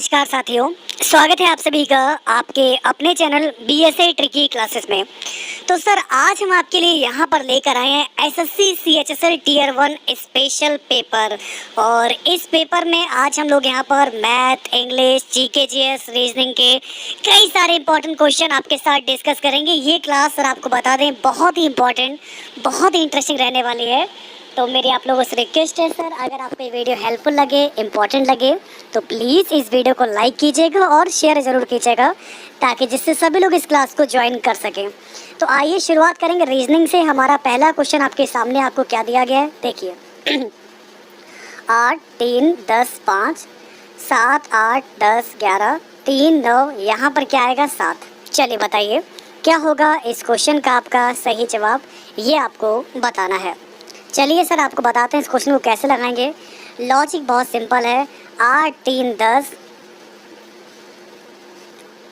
नमस्कार साथियों, स्वागत है आप सभी का आपके अपने चैनल बीएसए ट्रिकी क्लासेस में। तो सर आज हम आपके लिए यहाँ पर लेकर आए हैं SSC CHSL tier 1 special paper. और इस पेपर में आज हम लोग यहाँ पर math, English, GK, GS, reasoning के कई सारे इंपॉर्टेंट क्वेश्चन आपके साथ डिस्कस करेंगे। ये क्लास सर आपको बता दें बहुत ही इंपॉर्टेंट, बहुत ही इंटरेस्टिंग रहने वाली है। तो मेरी आप लोगों से रिक्वेस्ट है सर, अगर आपको ये वीडियो हेल्पफुल लगे, इम्पॉर्टेंट लगे तो प्लीज़ इस वीडियो को लाइक कीजिएगा और शेयर ज़रूर कीजिएगा ताकि जिससे सभी लोग इस क्लास को ज्वाइन कर सकें। तो आइए शुरुआत करेंगे रीजनिंग से। हमारा पहला क्वेश्चन आपके सामने आपको क्या दिया गया है, देखिए 8, 3, 10, 5, 7, 8, 10, 11, 3, 9, यहाँ पर क्या आएगा 7। चलिए बताइए क्या होगा इस क्वेश्चन का आपका सही जवाब, ये आपको बताना है। चलिए सर आपको बताते हैं इस क्वेश्चन को कैसे लगाएंगे। लॉजिक बहुत सिंपल है। 8, 3, 10,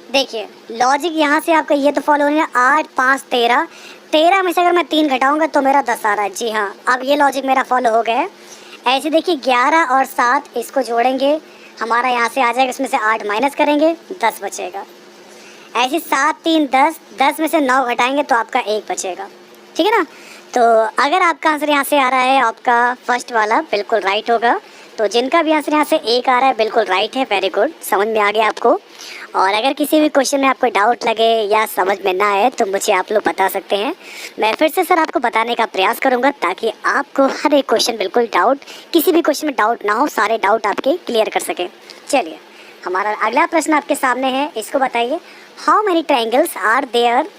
देखिए लॉजिक यहाँ से आपका ये तो फॉलो होने 8, 5, 13, 13 में से अगर मैं 3 घटाऊंगा तो मेरा 10 आ रहा है। जी हाँ, अब ये लॉजिक मेरा फॉलो हो गया है। ऐसे देखिए 11 और 7 इसको जोड़ेंगे, हमारा यहाँ से आ जाएगा, इसमें से 8 माइनस करेंगे 10 बचेगा। ऐसे 7, 3, 10, 10 में से 9 घटाएंगे तो आपका 1 बचेगा। ठीक है ना। तो अगर आपका आंसर यहाँ से आ रहा है, आपका फर्स्ट वाला बिल्कुल राइट होगा। तो जिनका भी आंसर यहाँ से 1 आ रहा है बिल्कुल राइट है, वेरी गुड, समझ में आ गया आपको। और अगर किसी भी क्वेश्चन में आपको डाउट लगे या समझ में ना आए तो मुझे आप लोग बता सकते हैं। मैं फिर से सर आपको बताने का प्रयास करूँगा ताकि आपको हर एक क्वेश्चन बिल्कुल डाउट, किसी भी क्वेश्चन में डाउट ना हो, सारे डाउट आपके क्लियर कर सकें। चलिए हमारा अगला प्रश्न आपके सामने है, इसको बताइए। How many triangles are there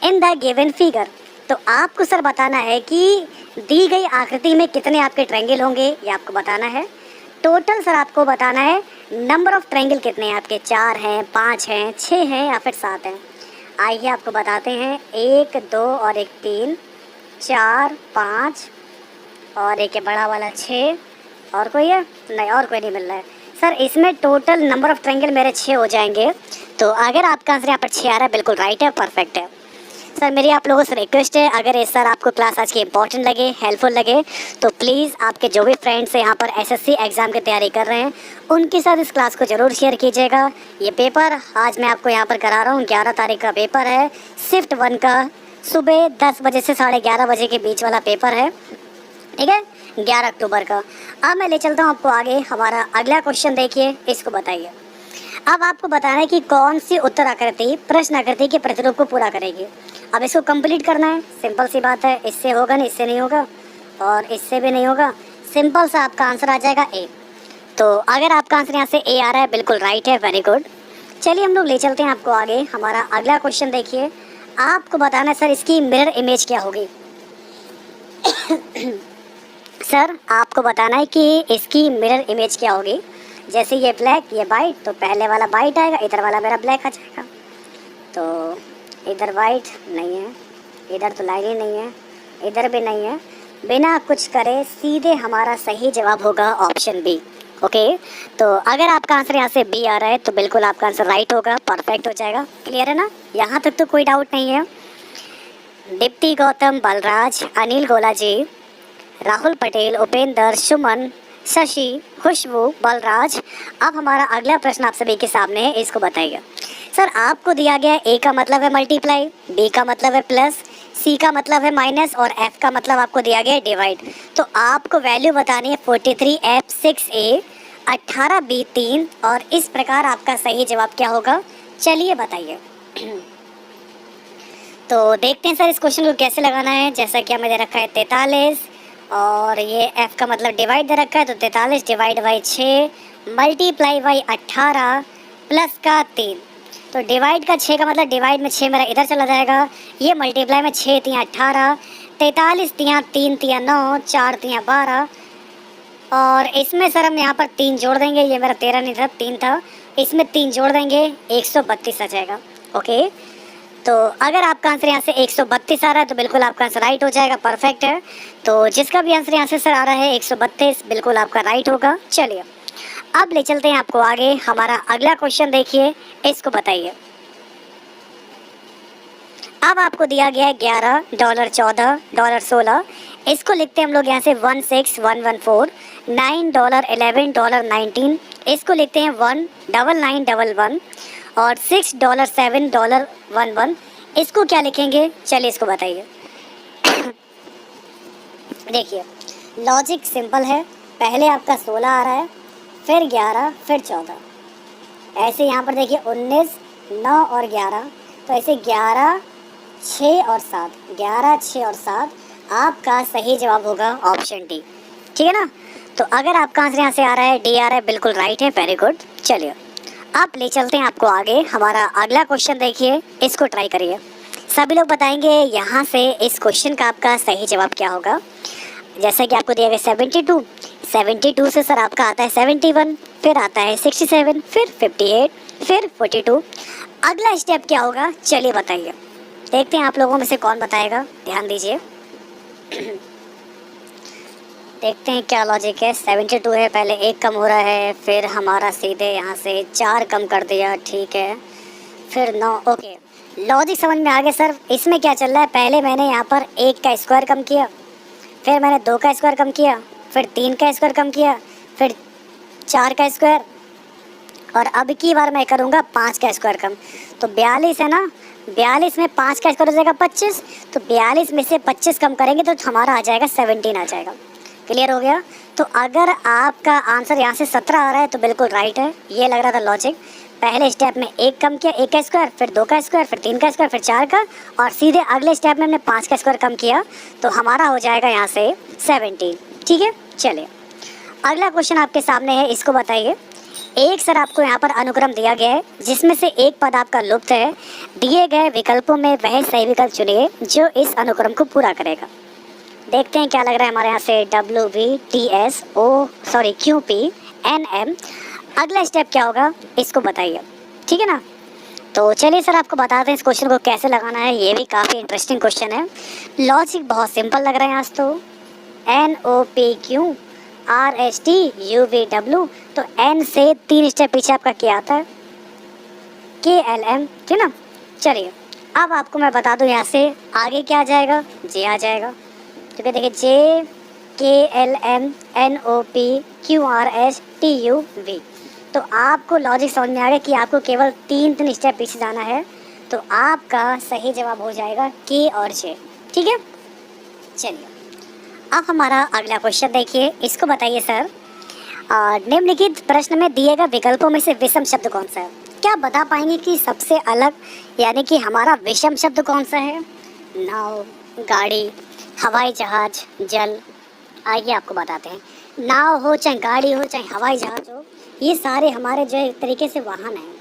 in the given figure. तो आपको सर बताना है कि दी गई आकृति में कितने आपके ट्रायंगल होंगे, ये आपको बताना है। टोटल सर आपको बताना है नंबर ऑफ ट्रायंगल कितने हैं आपके, 4 हैं, 5 हैं, 6 हैं या फिर 7 हैं। आइए आपको बताते हैं। 1, 2 और 1 3, 4, 5 और एक बड़ा वाला 6, और कोई है नहीं, और कोई नहीं मिल रहा है सर। इसमें टोटल नंबर ऑफ ट्रायंगल मेरे 6 हो जाएंगे। तो अगर आपका आंसर यहाँ पर 6 आ रहा है बिल्कुल राइट है, परफेक्ट है। सर मेरी आप लोगों से रिक्वेस्ट है, अगर ये सर आपको क्लास आज की इंपॉर्टेंट लगे, हेल्पफुल लगे तो प्लीज़ आपके जो भी फ्रेंड्स यहाँ पर एसएससी एग्ज़ाम की तैयारी कर रहे हैं उनके साथ इस क्लास को ज़रूर शेयर कीजिएगा। ये पेपर आज मैं आपको यहाँ पर करा रहा हूँ, 11 तारीख का पेपर है, शिफ्ट 1 का, सुबह 10 बजे से 11:30 बजे के बीच वाला पेपर है। ठीक है, 11 अक्टूबर का। अब मैं ले चलता हूँ आपको आगे। हमारा अगला क्वेश्चन देखिए, इसको बताइए। अब आपको बताना है कि कौन सी उत्तर आकृति प्रश्न आकृति के प्रतिरूप को पूरा करेगी। अब इसको कंप्लीट करना है, सिंपल सी बात है। इससे होगा नहीं, इससे नहीं होगा और इससे भी नहीं होगा, सिंपल सा आपका आंसर आ जाएगा ए। तो अगर आपका आंसर यहाँ से ए आ रहा है बिल्कुल राइट है, वेरी गुड। चलिए हम लोग ले चलते हैं आपको आगे। हमारा अगला क्वेश्चन देखिए। आपको बताना है सर इसकी मिरर इमेज क्या होगी। सर आपको बताना है कि इसकी मिरर इमेज क्या होगी। जैसे ये ब्लैक, ये वाइट, तो पहले वाला वाइट आएगा, इधर वाला मेरा ब्लैक आ जाएगा। तो इधर वाइट नहीं है, इधर तो लाइन ही नहीं है, इधर भी नहीं है। बिना कुछ करे सीधे हमारा सही जवाब होगा ऑप्शन बी। ओके, तो अगर आपका आंसर यहाँ से बी आ रहा है तो बिल्कुल आपका आंसर राइट होगा, परफेक्ट हो जाएगा। क्लियर है ना, यहाँ तक तो कोई डाउट नहीं है। दीप्ति गौतम, बलराज, अनिल गोलाजी, राहुल पटेल, उपेंद्र, सुमन, शशि, खुशबू, बलराज। अब हमारा अगला प्रश्न आप सभी के सामने है, इसको बताइए। सर आपको दिया गया ए का मतलब है मल्टीप्लाई, बी का मतलब है प्लस, सी का मतलब है माइनस और एफ का मतलब आपको दिया गया है डिवाइड। तो आपको वैल्यू बतानी है 43F 6A 18B 3, और इस प्रकार आपका सही जवाब क्या होगा, चलिए बताइए। तो देखते हैं सर इस क्वेश्चन को कैसे लगाना है। जैसा कि हमें दे रखा है 43 और ये f का मतलब डिवाइड दे रखा है, तो 43 divide by 6 multiply by 18 plus का 3। तो डिवाइड का 6 का मतलब डिवाइड में 6 मेरा इधर चला जाएगा, ये मल्टीप्लाई में 6 3 18, 43 3 3 9, 4 3 12, और इसमें सर हम यहाँ पर 3 जोड़ देंगे। ये मेरा 13 नहीं था, 3 था, इसमें 3 जोड़ देंगे, 132 आ जाएगा। ओके, तो अगर आपका आंसर यहाँ से 132 आ रहा है तो बिल्कुल आपका आंसर राइट हो जाएगा, परफेक्ट है। तो जिसका भी आंसर यहाँ से सर आ रहा है 132 बिल्कुल आपका राइट होगा। चलिए अब ले चलते हैं आपको आगे। हमारा अगला क्वेश्चन देखिए, इसको बताइए। अब आपको दिया गया है $11, $14, $16, इसको लिखते हैं हम लोग यहाँ से 16114, $9, $11, $19 इसको लिखते हैं $19911 और $6.7.11। इसको क्या लिखेंगे, चलिए इसको बताइए। देखिए लॉजिक सिंपल है, पहले आपका 16 आ रहा है, फिर 11, फिर 14, ऐसे यहाँ पर देखिए 19, 9 और 11, तो ऐसे 11, 6 और 7, 11, 6 और 7 आपका सही जवाब होगा ऑप्शन डी। ठीक है ना। तो अगर आपका आंसर यहाँ से आ रहा है, डी आ रहा है, बिल्कुल राइट है, वेरी गुड। चलिए आप ले चलते हैं आपको आगे। हमारा अगला क्वेश्चन देखिए, इसको ट्राई करिए। सभी लोग बताएंगे यहाँ से इस क्वेश्चन का आपका सही जवाब क्या होगा। जैसा कि आपको दिया गया 72 से सर आपका आता है 71, फिर आता है 67, फिर 58, फिर 42। अगला स्टेप क्या होगा, चलिए बताइए। देखते हैं आप लोगों में से कौन बताएगा, ध्यान दीजिए। देखते हैं क्या लॉजिक है। 72 है, पहले 1 कम हो रहा है, फिर हमारा सीधे यहाँ से 4 कम कर दिया, ठीक है, फिर 9। ओके, लॉजिक समझ में आ गया सर। इसमें क्या चल रहा है, पहले मैंने यहाँ पर 1 का स्क्वायर कम किया, फिर मैंने 2 का स्क्वायर कम किया, फिर 3 का स्क्वायर कम किया, फिर 4 का स्क्वायर, और अब की बार मैं करूँगा 5 का स्क्वायर कम। तो 42 है ना, 42 में 5 का स्क्वायर हो जाएगा 25, तो 42 में से 25 कम करेंगे तो हमारा आ जाएगा 17 आ जाएगा। क्लियर हो गया। तो अगर आपका आंसर यहाँ से 17 आ रहा है तो बिल्कुल राइट है। ये लग रहा था लॉजिक, पहले स्टेप में 1 कम किया, 1 का स्क्वायर, फिर 2 का स्क्वायर, फिर 3 का स्क्वायर, फिर 4 का, और सीधे अगले स्टेप में हमने 5 का स्क्वायर कम किया, तो हमारा हो जाएगा यहाँ से 17। ठीक है, चलिए अगला क्वेश्चन आपके सामने है, इसको बताइए। एक सर आपको यहाँ पर अनुक्रम दिया गया है जिसमें से एक पद आपका लुप्त है। दिए गए विकल्पों में वह सही विकल्प चुनिए जो इस अनुक्रम को पूरा करेगा। देखते हैं क्या लग रहा है हमारे यहाँ से, WVTSOQPNM। अगला स्टेप क्या होगा, इसको बताइए। ठीक है ना। तो चलिए सर आपको बताते हैं इस क्वेश्चन को कैसे लगाना है। ये भी काफ़ी इंटरेस्टिंग क्वेश्चन है, लॉजिक बहुत सिंपल लग रहा है आज तो। NOPQRSTUVW, तो N से 3 स्टेप पीछे आपका क्या आता है, KLM। ठीक है ना। चलिए अब आपको मैं बता दूं यहाँ से आगे क्या आ जाएगा, J आ जाएगा। क्योंकि देखिए JKLMNOPQRSTUV, तो आपको लॉजिक समझ में आ गया कि आपको केवल 3 स्टेप पीछे जाना है, तो आपका सही जवाब हो जाएगा K और J। ठीक है, चलिए अब हमारा अगला क्वेश्चन देखिए, इसको बताइए सर। निम्नलिखित प्रश्न में दिए गए विकल्पों में से विषम शब्द कौन सा है। क्या बता पाएंगे कि सबसे अलग यानी कि हमारा विषम शब्द कौन सा है। नाव, गाड़ी, हवाई जहाज, जल। आइए आपको बताते हैं। नाव हो, चाहे गाड़ी हो, चाहे हवाई जहाज हो, ये सारे हमारे जो एक तरीके से वाहन हैं।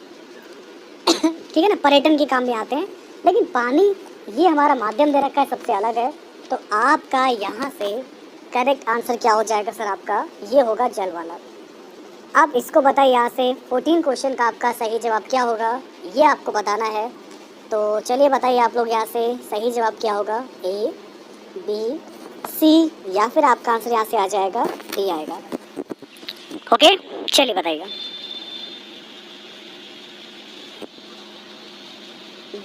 ठीक है ना, पर्यटन के काम में आते हैं। लेकिन पानी ये हमारा माध्यम दे रखा है, सबसे अलग है। तो आपका यहाँ से करेक्ट आंसर क्या हो जाएगा सर, आपका ये होगा जल वाला। अब इसको बताइए यहाँ से 14 क्वेश्चन का आपका सही जवाब क्या होगा, ये आपको बताना है। तो चलिए बताइए आप लोग यहाँ से सही जवाब क्या होगा, A, B, C, या फिर आपका आंसर यहाँ से आ जाएगा D आएगा। ओके, चलिए बताइएगा।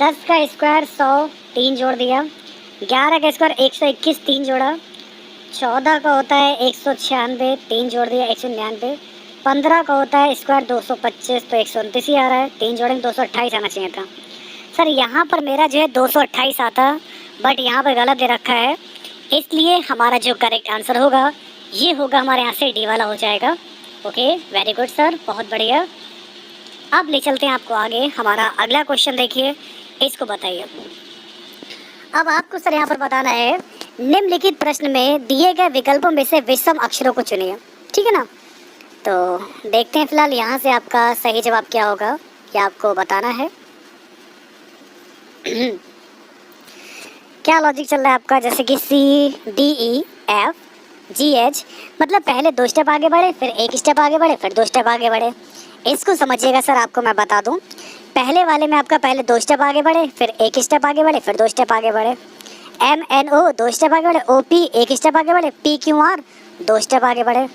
10 का स्क्वायर 100, 3 जोड़ दिया। 11 का स्क्वायर 121, 3 जोड़ा। 14 का होता है 196, 3 जोड़ दिया 199। 15 का होता है स्क्वायर 225, तो 129 ही आ रहा है, 3 जोड़ेंगे 228 आना चाहिए था। सर यहाँ पर मेरा जो है 228 आता, बट यहाँ पर गलत दे रखा है, इसलिए हमारा जो करेक्ट आंसर होगा ये होगा हमारे यहाँ से डी वाला हो जाएगा। ओके, वेरी गुड सर, बहुत बढ़िया। अब ले चलते हैं आपको आगे। हमारा अगला क्वेश्चन देखिए, इसको बताइए। अब आपको सर यहाँ पर बताना है निम्नलिखित प्रश्न में दिए गए विकल्पों में से विषम अक्षरों को चुनिए। ठीक है ना। तो देखते हैं फिलहाल यहाँ से आपका सही जवाब क्या होगा, क्या आपको बताना है। क्या लॉजिक चल रहा है आपका, जैसे कि CDEFGH, मतलब पहले 2 स्टेप आगे बढ़े, फिर 1 स्टेप आगे बढ़े, फिर 2 स्टेप आगे बढ़े। इसको समझिएगा सर, आपको मैं बता दूं। पहले वाले में आपका पहले 2 स्टेप आगे बढ़े, फिर 1 स्टेप आगे बढ़े, फिर 2 स्टेप आगे बढ़े। MNO 2 स्टेप आगे बढ़े, OP 1 स्टेप आगे बढ़े, PQR 2 स्टेप आगे बढ़े।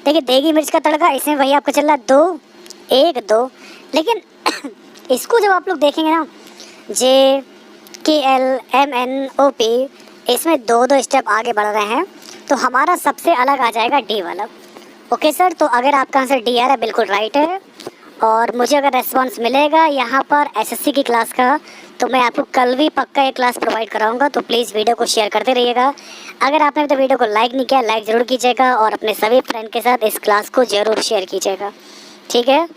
देखिए देगी मिर्च का तड़का, इसमें वही आपका चल रहा है 2 1 2। लेकिन इसको जब आप लोग देखेंगे ना, JKLMNOP, इसमें 2 स्टेप आगे बढ़ रहे हैं, तो हमारा सबसे अलग आ जाएगा डी वाला। ओके सर, तो अगर आपका आंसर डी आ रहा है बिल्कुल राइट है, और मुझे अगर रेस्पॉन्स मिलेगा यहाँ पर एसएससी की क्लास का, तो मैं आपको कल भी पक्का एक क्लास प्रोवाइड कराऊंगा। तो प्लीज़ वीडियो को शेयर करते रहिएगा। अगर आपने अभी तक वीडियो को लाइक नहीं किया, लाइक ज़रूर कीजिएगा और अपने सभी फ्रेंड के साथ इस क्लास को ज़रूर शेयर कीजिएगा, ठीक है।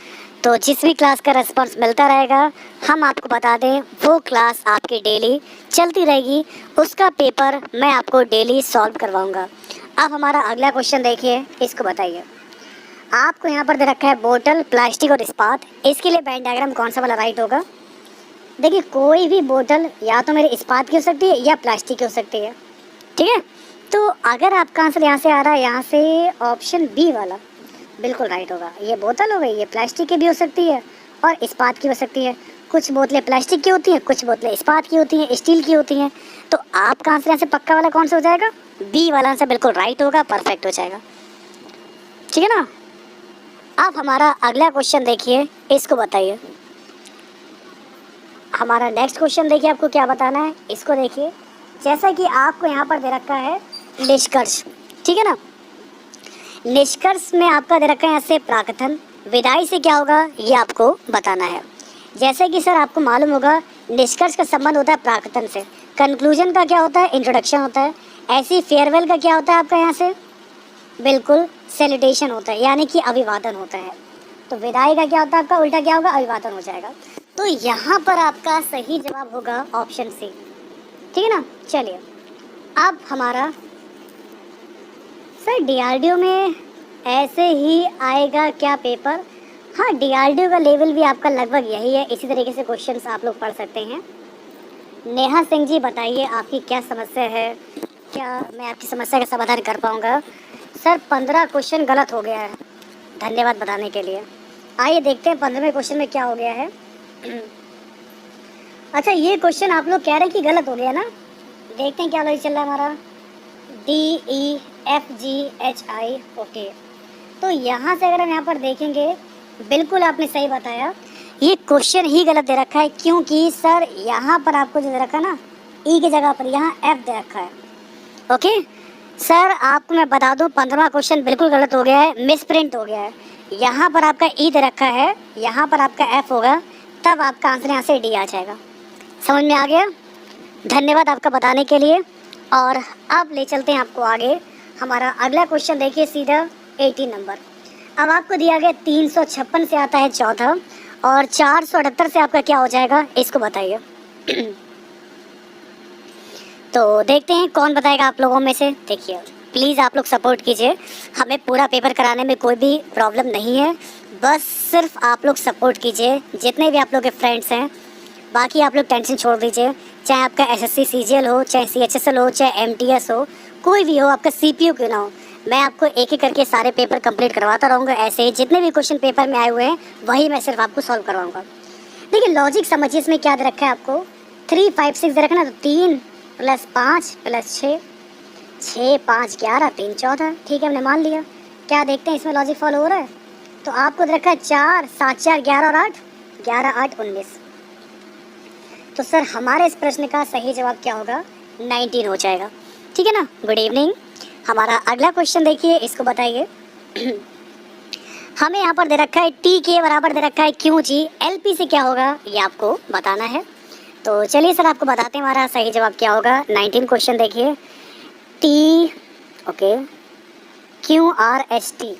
तो जिस भी क्लास का रेस्पॉन्स मिलता रहेगा हम आपको बता दें, वो क्लास आपकी डेली चलती रहेगी, उसका पेपर मैं आपको डेली सॉल्व करवाऊँगा। अब हमारा अगला क्वेश्चन देखिए, इसको बताइए। आपको यहाँ पर दे रखा है बोतल, प्लास्टिक और इस्पात, इसके लिए वेन डायग्राम कौन सा वाला राइट होगा। देखिए, कोई भी बोतल या तो मेरे इस्पात की हो सकती है या प्लास्टिक की हो सकती है, ठीक है। तो अगर आपका आंसर यहाँ से आ रहा है, यहाँ से ऑप्शन बी वाला बिल्कुल राइट होगा। ये बोतल हो गई, ये प्लास्टिक की भी हो सकती है और इस्पात की हो सकती है। कुछ बोतलें प्लास्टिक की होती हैं, कुछ बोतलें इस्पात की होती हैं, स्टील की होती हैं। तो आपका आंसर यहाँ से पक्का वाला कौन सा हो जाएगा, बी वाला आंसर बिल्कुल राइट होगा, परफेक्ट हो जाएगा, ठीक है ना। अब हमारा अगला क्वेश्चन देखिए, इसको बताइए। हमारा नेक्स्ट क्वेश्चन देखिए, आपको क्या बताना है, इसको देखिए। जैसा कि आपको यहाँ पर दे रखा है निष्कर्ष, ठीक है ना। निष्कर्ष में आपका दे रखा है यहाँ से प्राकथन, विदाई से क्या होगा ये आपको बताना है। जैसे कि सर आपको मालूम होगा, निष्कर्ष का संबंध होता है प्राकथन से, कंक्लूजन का क्या होता है, इंट्रोडक्शन होता है। ऐसी फेयरवेल का क्या होता है आपका यहाँ से, बिल्कुल सैल्यूटेशन होता है, यानी कि अभिवादन होता है। तो विदाई का क्या होता है आपका, उल्टा क्या होगा, अभिवादन हो जाएगा। तो यहाँ पर आपका सही जवाब होगा ऑप्शन सी, ठीक है ना। चलिए, अब हमारा सर डीआरडीओ में ऐसे ही आएगा क्या पेपर। हाँ, डीआरडीओ का लेवल भी आपका लगभग यही है, इसी तरीके से क्वेश्चंस आप लोग पढ़ सकते हैं। नेहा सिंह जी बताइए, आपकी क्या समस्या है, क्या मैं आपकी समस्या का समाधान कर पाऊँगा। सर 15 क्वेश्चन गलत हो गया है, धन्यवाद बताने के लिए। आइए देखते हैं 15वें क्वेश्चन में क्या हो गया है। अच्छा, ये क्वेश्चन आप लोग कह रहे हैं कि गलत हो गया ना, देखते हैं क्या लॉजिक चल रहा है हमारा। DEFGHI, okay. तो यहाँ से अगर हम यहाँ पर देखेंगे, बिल्कुल आपने सही बताया, ये क्वेश्चन ही गलत दे रखा है, क्योंकि सर यहाँ पर आपको जो दे रखा है ना, ई की जगह पर यहाँ F दे रखा है, ओके। सर आपको मैं बता दूं, 15वां क्वेश्चन बिल्कुल गलत हो गया है, मिस प्रिंट हो गया है। यहाँ पर आपका ई दे रखा है, यहाँ पर आपका एफ होगा, तब आपका आंसर यहाँ से डी आ जाएगा। समझ में आ गया, धन्यवाद आपका बताने के लिए। और अब ले चलते हैं आपको आगे। हमारा अगला क्वेश्चन देखिए, सीधा 18 नंबर। अब आपको दिया गया 356 से आता है 14 और 478 से आपका क्या हो जाएगा, इसको बताइए। तो देखते हैं कौन बताएगा आप लोगों में से। देखिए, प्लीज़ आप लोग सपोर्ट कीजिए, हमें पूरा पेपर कराने में कोई भी प्रॉब्लम नहीं है, बस सिर्फ आप लोग सपोर्ट कीजिए, जितने भी आप लोग के फ्रेंड्स हैं। बाकी आप लोग टेंशन छोड़ दीजिए, चाहे आपका एसएससी सीजीएल हो, चाहे सीएचएसएल हो, चाहे एमटीएस हो, कोई भी हो, आपका सीपीयू क्यों ना हो, मैं आपको एक एक करके सारे पेपर कंप्लीट करवाता रहूँगा। ऐसे ही जितने भी क्वेश्चन पेपर में आए हुए हैं वही मैं सिर्फ आपको सॉल्व करवाऊँगा। देखिए, लॉजिक समझिए, इसमें क्या दे रखा है आपको, 3 5 6 दे रखा है ना, तो 3 + 5 + 6, 6 5 11 3 14, ठीक है, हमने मान लिया। क्या देखते हैं इसमें लॉजिक फॉलो हो रहा है। तो आपको देखा है 4 7 4 11 और 8, 11 8 19। तो सर हमारे इस प्रश्न का सही जवाब क्या होगा, 19 हो जाएगा, ठीक है ना। Good evening. हमारा अगला क्वेश्चन देखिए, इसको बताइए। हमें यहाँ पर दे रखा है टी के बराबर दे रखा है क्यू जी, एल पी से क्या होगा ये आपको बताना है। तो चलिए सर आपको बताते हैं हमारा सही जवाब क्या होगा। 19 क्वेश्चन देखिए, T okay Q R S T.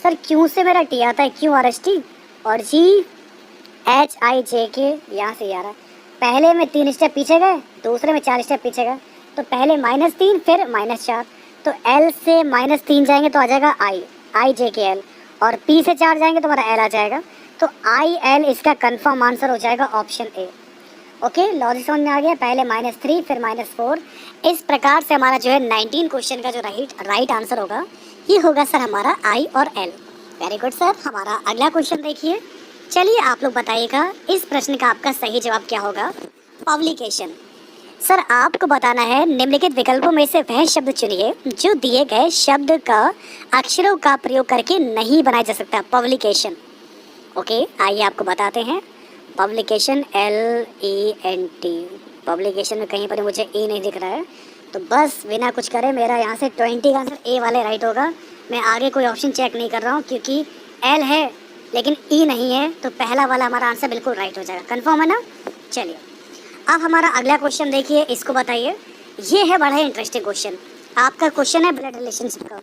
Sir Q से मेरा टी आता है, क्यू आर एस टी, और जी एच आई जे के यहाँ से आ रहा है। पहले में 3 स्टेप पीछे गए, दूसरे में 4 स्टेप पीछे गए, तो पहले -3 फिर -4, तो L से -3 जाएंगे तो आ जाएगा आई जे के एल, और P से 4 जाएंगे तो हमारा L आ जाएगा। तो IL इसका कंफर्म आंसर हो जाएगा ऑप्शन ए। ओके, लॉजिक समझ में आ गया, पहले -3 फिर -4। इस प्रकार से हमारा जो है 19 क्वेश्चन का जो राइट आंसर होगा ये होगा सर हमारा I और L। Very good sir. हमारा अगला क्वेश्चन देखिए, चलिए आप लोग बताइएगा इस प्रश्न का आपका सही जवाब क्या होगा। पब्लिकेशन। सर आपको बताना है निम्नलिखित विकल्पों में से वह शब्द चुनिए जो दिए गए शब्द का अक्षरों का प्रयोग करके नहीं बनाया जा सकता। पब्लिकेशन, ओके, आइए आपको बताते हैं। पब्लिकेशन LENT, पब्लिकेशन में कहीं पर मुझे ए नहीं दिख रहा है, तो बस बिना कुछ करे मेरा यहाँ से 20 का आंसर ए वाले राइट होगा। मैं आगे कोई ऑप्शन चेक नहीं कर रहा हूँ, क्योंकि एल है लेकिन ई नहीं है, तो पहला वाला हमारा आंसर बिल्कुल राइट हो जाएगा। कंफर्म है ना? चलिए अब हमारा अगला क्वेश्चन देखिए, इसको बताइए। ये है बड़ा ही इंटरेस्टिंग क्वेश्चन। आपका क्वेश्चन है ब्लड रिलेशनशिप का।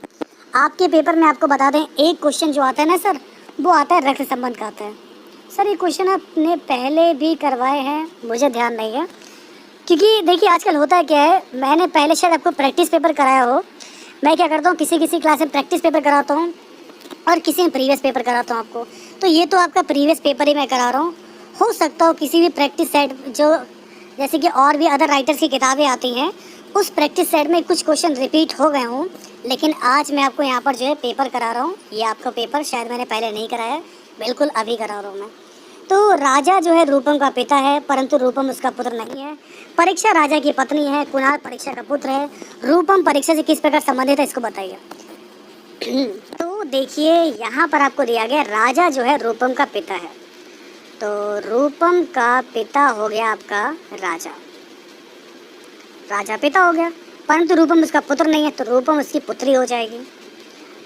आपके पेपर में आपको बता दें, एक क्वेश्चन जो आता है ना सर, वो आता है रक्त संबंध का आता है। सर ये क्वेश्चन आपने पहले भी करवाए हैं, मुझे ध्यान नहीं है, क्योंकि देखिए आजकल होता है क्या है, मैंने पहले शायद आपको प्रैक्टिस पेपर कराया हो। मैं क्या करता हूँ, किसी किसी क्लास में प्रैक्टिस पेपर कराता हूँ और किसी में प्रीवियस पेपर कराता हूँ आपको। तो ये तो आपका प्रीवियस पेपर ही मैं करा रहा हूँ। हो सकता हो किसी भी प्रैक्टिस सेट, जो जैसे कि और भी अदर राइटर्स की किताबें आती हैं, उस प्रैक्टिस सेट में कुछ क्वेश्चन रिपीट हो गए हों, लेकिन आज मैं आपको यहाँ पर जो है पेपर करा रहा हूँ। ये आपका पेपर शायद मैंने पहले नहीं कराया है, बिल्कुल अभी करा रहा हूँ मैं। तो राजा जो है रूपम का पिता है, परंतु रूपम उसका पुत्र नहीं है। परीक्षा राजा की पत्नी है, कुणाल परीक्षा का पुत्र है। रूपम परीक्षा से किस प्रकार संबंधित है, इसको बताइए। तो देखिए यहाँ पर आपको दिया गया, राजा जो है रूपम का पिता है, तो रूपम का पिता हो गया आपका राजा। राजा पिता हो गया, परंतु रूपम उसका पुत्र नहीं है, तो रूपम उसकी पुत्री हो जाएगी।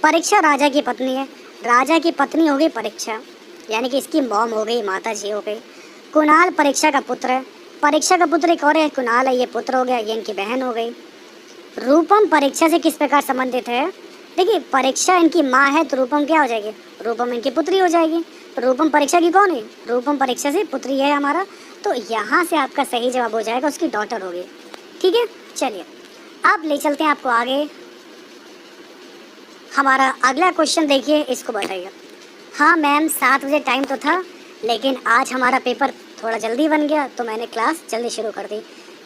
परीक्षा राजा की पत्नी है, राजा की पत्नी हो गई परीक्षा, यानी कि इसकी मॉम हो गई, माता जी हो गई। कुणाल परीक्षा का पुत्र है, परीक्षा का पुत्र एक और है, कुणाल है, ये पुत्र हो गया, ये इनकी बहन हो गई। रूपम परीक्षा से किस प्रकार संबंधित है? देखिए परीक्षा इनकी माँ है, तो रूपम क्या हो जाएगी? रूपम इनकी पुत्री हो जाएगी। तो रूपम परीक्षा की कौन है? रूपम परीक्षा से पुत्री है हमारा, तो यहाँ से आपका सही जवाब हो जाएगा, उसकी डॉटर होगी। ठीक है, चलिए आप ले चलते हैं आपको आगे। हमारा अगला क्वेश्चन देखिए, इसको बताइए। हाँ मैम 7 बजे टाइम तो था, लेकिन आज हमारा पेपर थोड़ा जल्दी बन गया, तो मैंने क्लास जल्दी शुरू कर दी।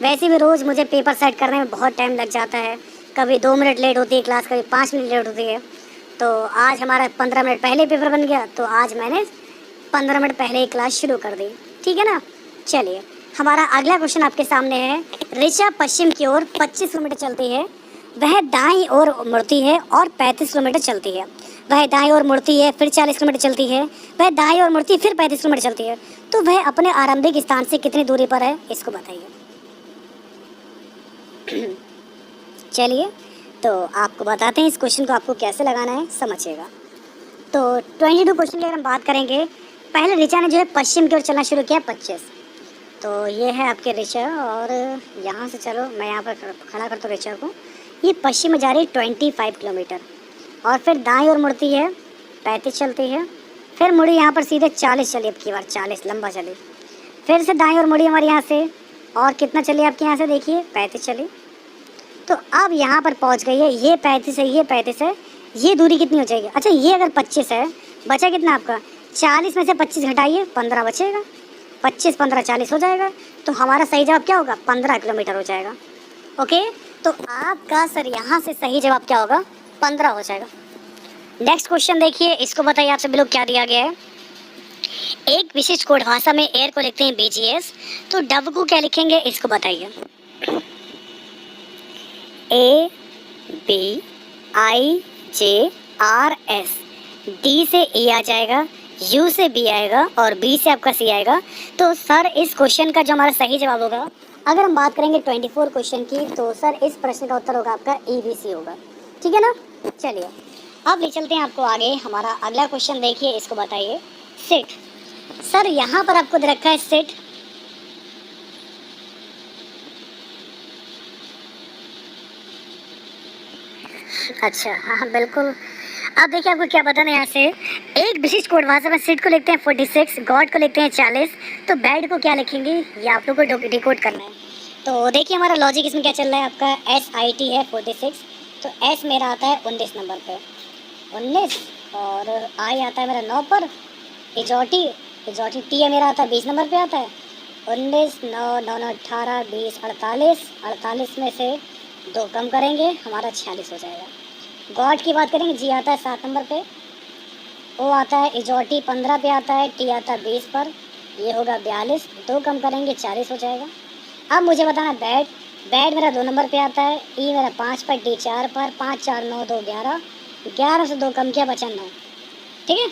वैसे भी रोज़ मुझे पेपर सेट करने में बहुत टाइम लग जाता है, कभी 2 मिनट लेट होती है क्लास, कभी 5 मिनट लेट होती है। तो आज हमारा 15 मिनट पहले पेपर बन गया, तो आज मैंने 15 मिनट पहले ही क्लास शुरू कर दी। ठीक है ना? चलिए हमारा अगला क्वेश्चन आपके सामने है। ऋचा पश्चिम की ओर 25 किलोमीटर चलती है, वह दाईं ओर मुड़ती है और 35 किलोमीटर चलती है। वह दाईं ओर मुड़ती है, फिर 40 किलोमीटर चलती है, वह दाईं ओर मुड़ती है, फिर 35 किलोमीटर चलती है। तो वह अपने आरंभिक स्थान से कितनी दूरी पर है, इसको बताइए। चलिए तो आपको बताते हैं इस क्वेश्चन को आपको कैसे लगाना है, समझिएगा। तो 22 क्वेश्चन की अगर हम बात करेंगे, पहले ऋचा ने जो है पश्चिम की ओर चलना शुरू किया 25। तो ये है आपके ऋचा, और यहाँ से चलो मैं यहाँ पर खड़ा करता हूँ ऋचा को। ये पश्चिम में जा रही है 25 किलोमीटर, और फिर दाईं ओर मुड़ती है 35 चलती है, फिर मुड़ी यहाँ पर सीधे 40 चली, अब की बार 40 लंबा चली, फिर से दाईं ओर मुड़ी हमारे यहाँ से, और कितना चली आपके यहाँ से देखिए 35 चली। तो अब यहाँ पर पहुँच गई है, ये 35 है, ये 35 है, ये दूरी कितनी हो जाएगी? अच्छा ये अगर 25 है, बचा कितना आपका? 40 में से 25 घटाइए, 15 बचेगा। 25 15 40 हो जाएगा, तो हमारा सही जवाब क्या होगा? 15 किलोमीटर हो जाएगा। ओके, तो आपका सर यहाँ से सही जवाब क्या होगा? 15 हो जाएगा। नेक्स्ट क्वेश्चन देखिए, इसको बताइए आपसे बिल्कुल क्या दिया गया है। एक विशिष्ट कोड भाषा में एयर को लिखते हैं BGS, तो डव को क्या लिखेंगे, इसको बताइए। ABIJRS, D से E आ जाएगा, U से B आएगा, और B से आपका C आएगा। तो सर इस क्वेश्चन का जो हमारा सही जवाब होगा, अगर हम बात करेंगे 24 क्वेश्चन की, तो सर इस प्रश्न का उत्तर होगा आपका ABC होगा। ठीक है ना? चलिए अब ले चलते हैं आपको आगे। हमारा अगला क्वेश्चन देखिए, इसको बताइए। सिट, सर यहाँ पर आपको दे रखा है सिट, अच्छा हाँ बिल्कुल। अब देखिए आपको क्या बताना है यहाँ से। एक विशिष्ट कोड भाषा में सिट को लिखते हैं 46, गॉड को लिखते हैं 40, तो बैड को क्या लिखेंगे, ये आप लोग को डिकोड करना है। तो देखिए हमारा लॉजिक इसमें क्या चल रहा है, आपका SIT है 46, तो S मेरा आता है 19 नंबर पे, 19, और I आता है मेरा 9 पर, इजोटी T है मेरा आता है 20 नंबर पे आता है, 19 9 9 9 18 20 48, 48 में से 2 कम करेंगे, हमारा 46 हो जाएगा। गॉड की बात करेंगे, G आता है 7 नंबर पे, O आता है इजोटी 15 पे आता है, T आता है 20 पर, ये होगा 42, 2 कम करेंगे 40 हो जाएगा। अब मुझे बताना बैड मेरा 2 नंबर पे आता है, E मेरा 5 पर, D 4 पर, 5 4 9 2 11, 11 से 2 कम किया बचा 9। ठीक है,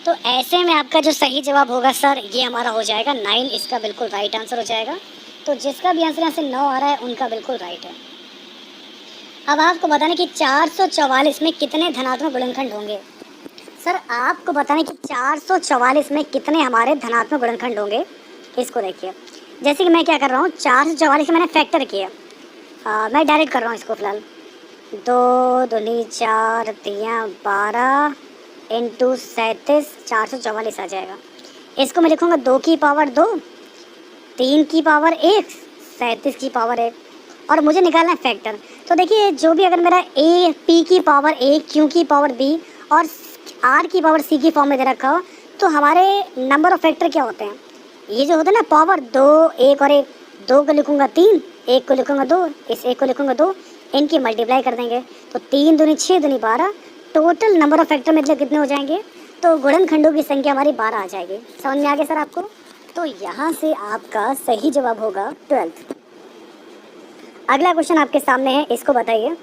तो ऐसे में आपका जो सही जवाब होगा सर, ये हमारा हो जाएगा 9, इसका बिल्कुल राइट आंसर हो जाएगा। तो जिसका भी आंसर यहाँ से 9 आ रहा है, उनका बिल्कुल राइट है। अब आपको बताना कि 444 में कितने धनात्मक गुणनखंड होंगे। सर आपको बताना कि 444 में कितने हमारे धनात्मक गुणनखंड होंगे। इसको देखिए, जैसे कि मैं क्या कर रहा हूँ, 444 मैंने फैक्टर किया, मैं डायरेक्ट कर रहा हूँ इसको फिलहाल। 2 दूनी 4 तियाँ 12 इंटू 37, 444 आ जाएगा। इसको मैं लिखूँगा 2 की पावर 2, 3 की पावर 1, 37 की पावर 1, और मुझे निकालना है फैक्टर। तो देखिए जो भी अगर मेरा ए पी की पावर ए, क्यू की पावर बी और आर की पावर सी की फॉर्म में दे रखा हो, तो हमारे नंबर ऑफ फैक्टर क्या होते हैं, ये जो होता है ना पावर 2, 1 और 1, 2 को लिखूँगा 3, 1 को लिखूँगा 2, इस 1 को लिखूँगा 2, इनकी मल्टीप्लाई कर देंगे तो 3 दूनी 6 दूनी 12, टोटल नंबर ऑफ फैक्टर मतलब कितने हो जाएंगे, तो गुणनखंडों की संख्या हमारी 12 आ जाएगी। समझ में आ गया सर आपको? तो यहाँ से आपका सही जवाब होगा 12। अगला क्वेश्चन आपके सामने है, इसको बताइए।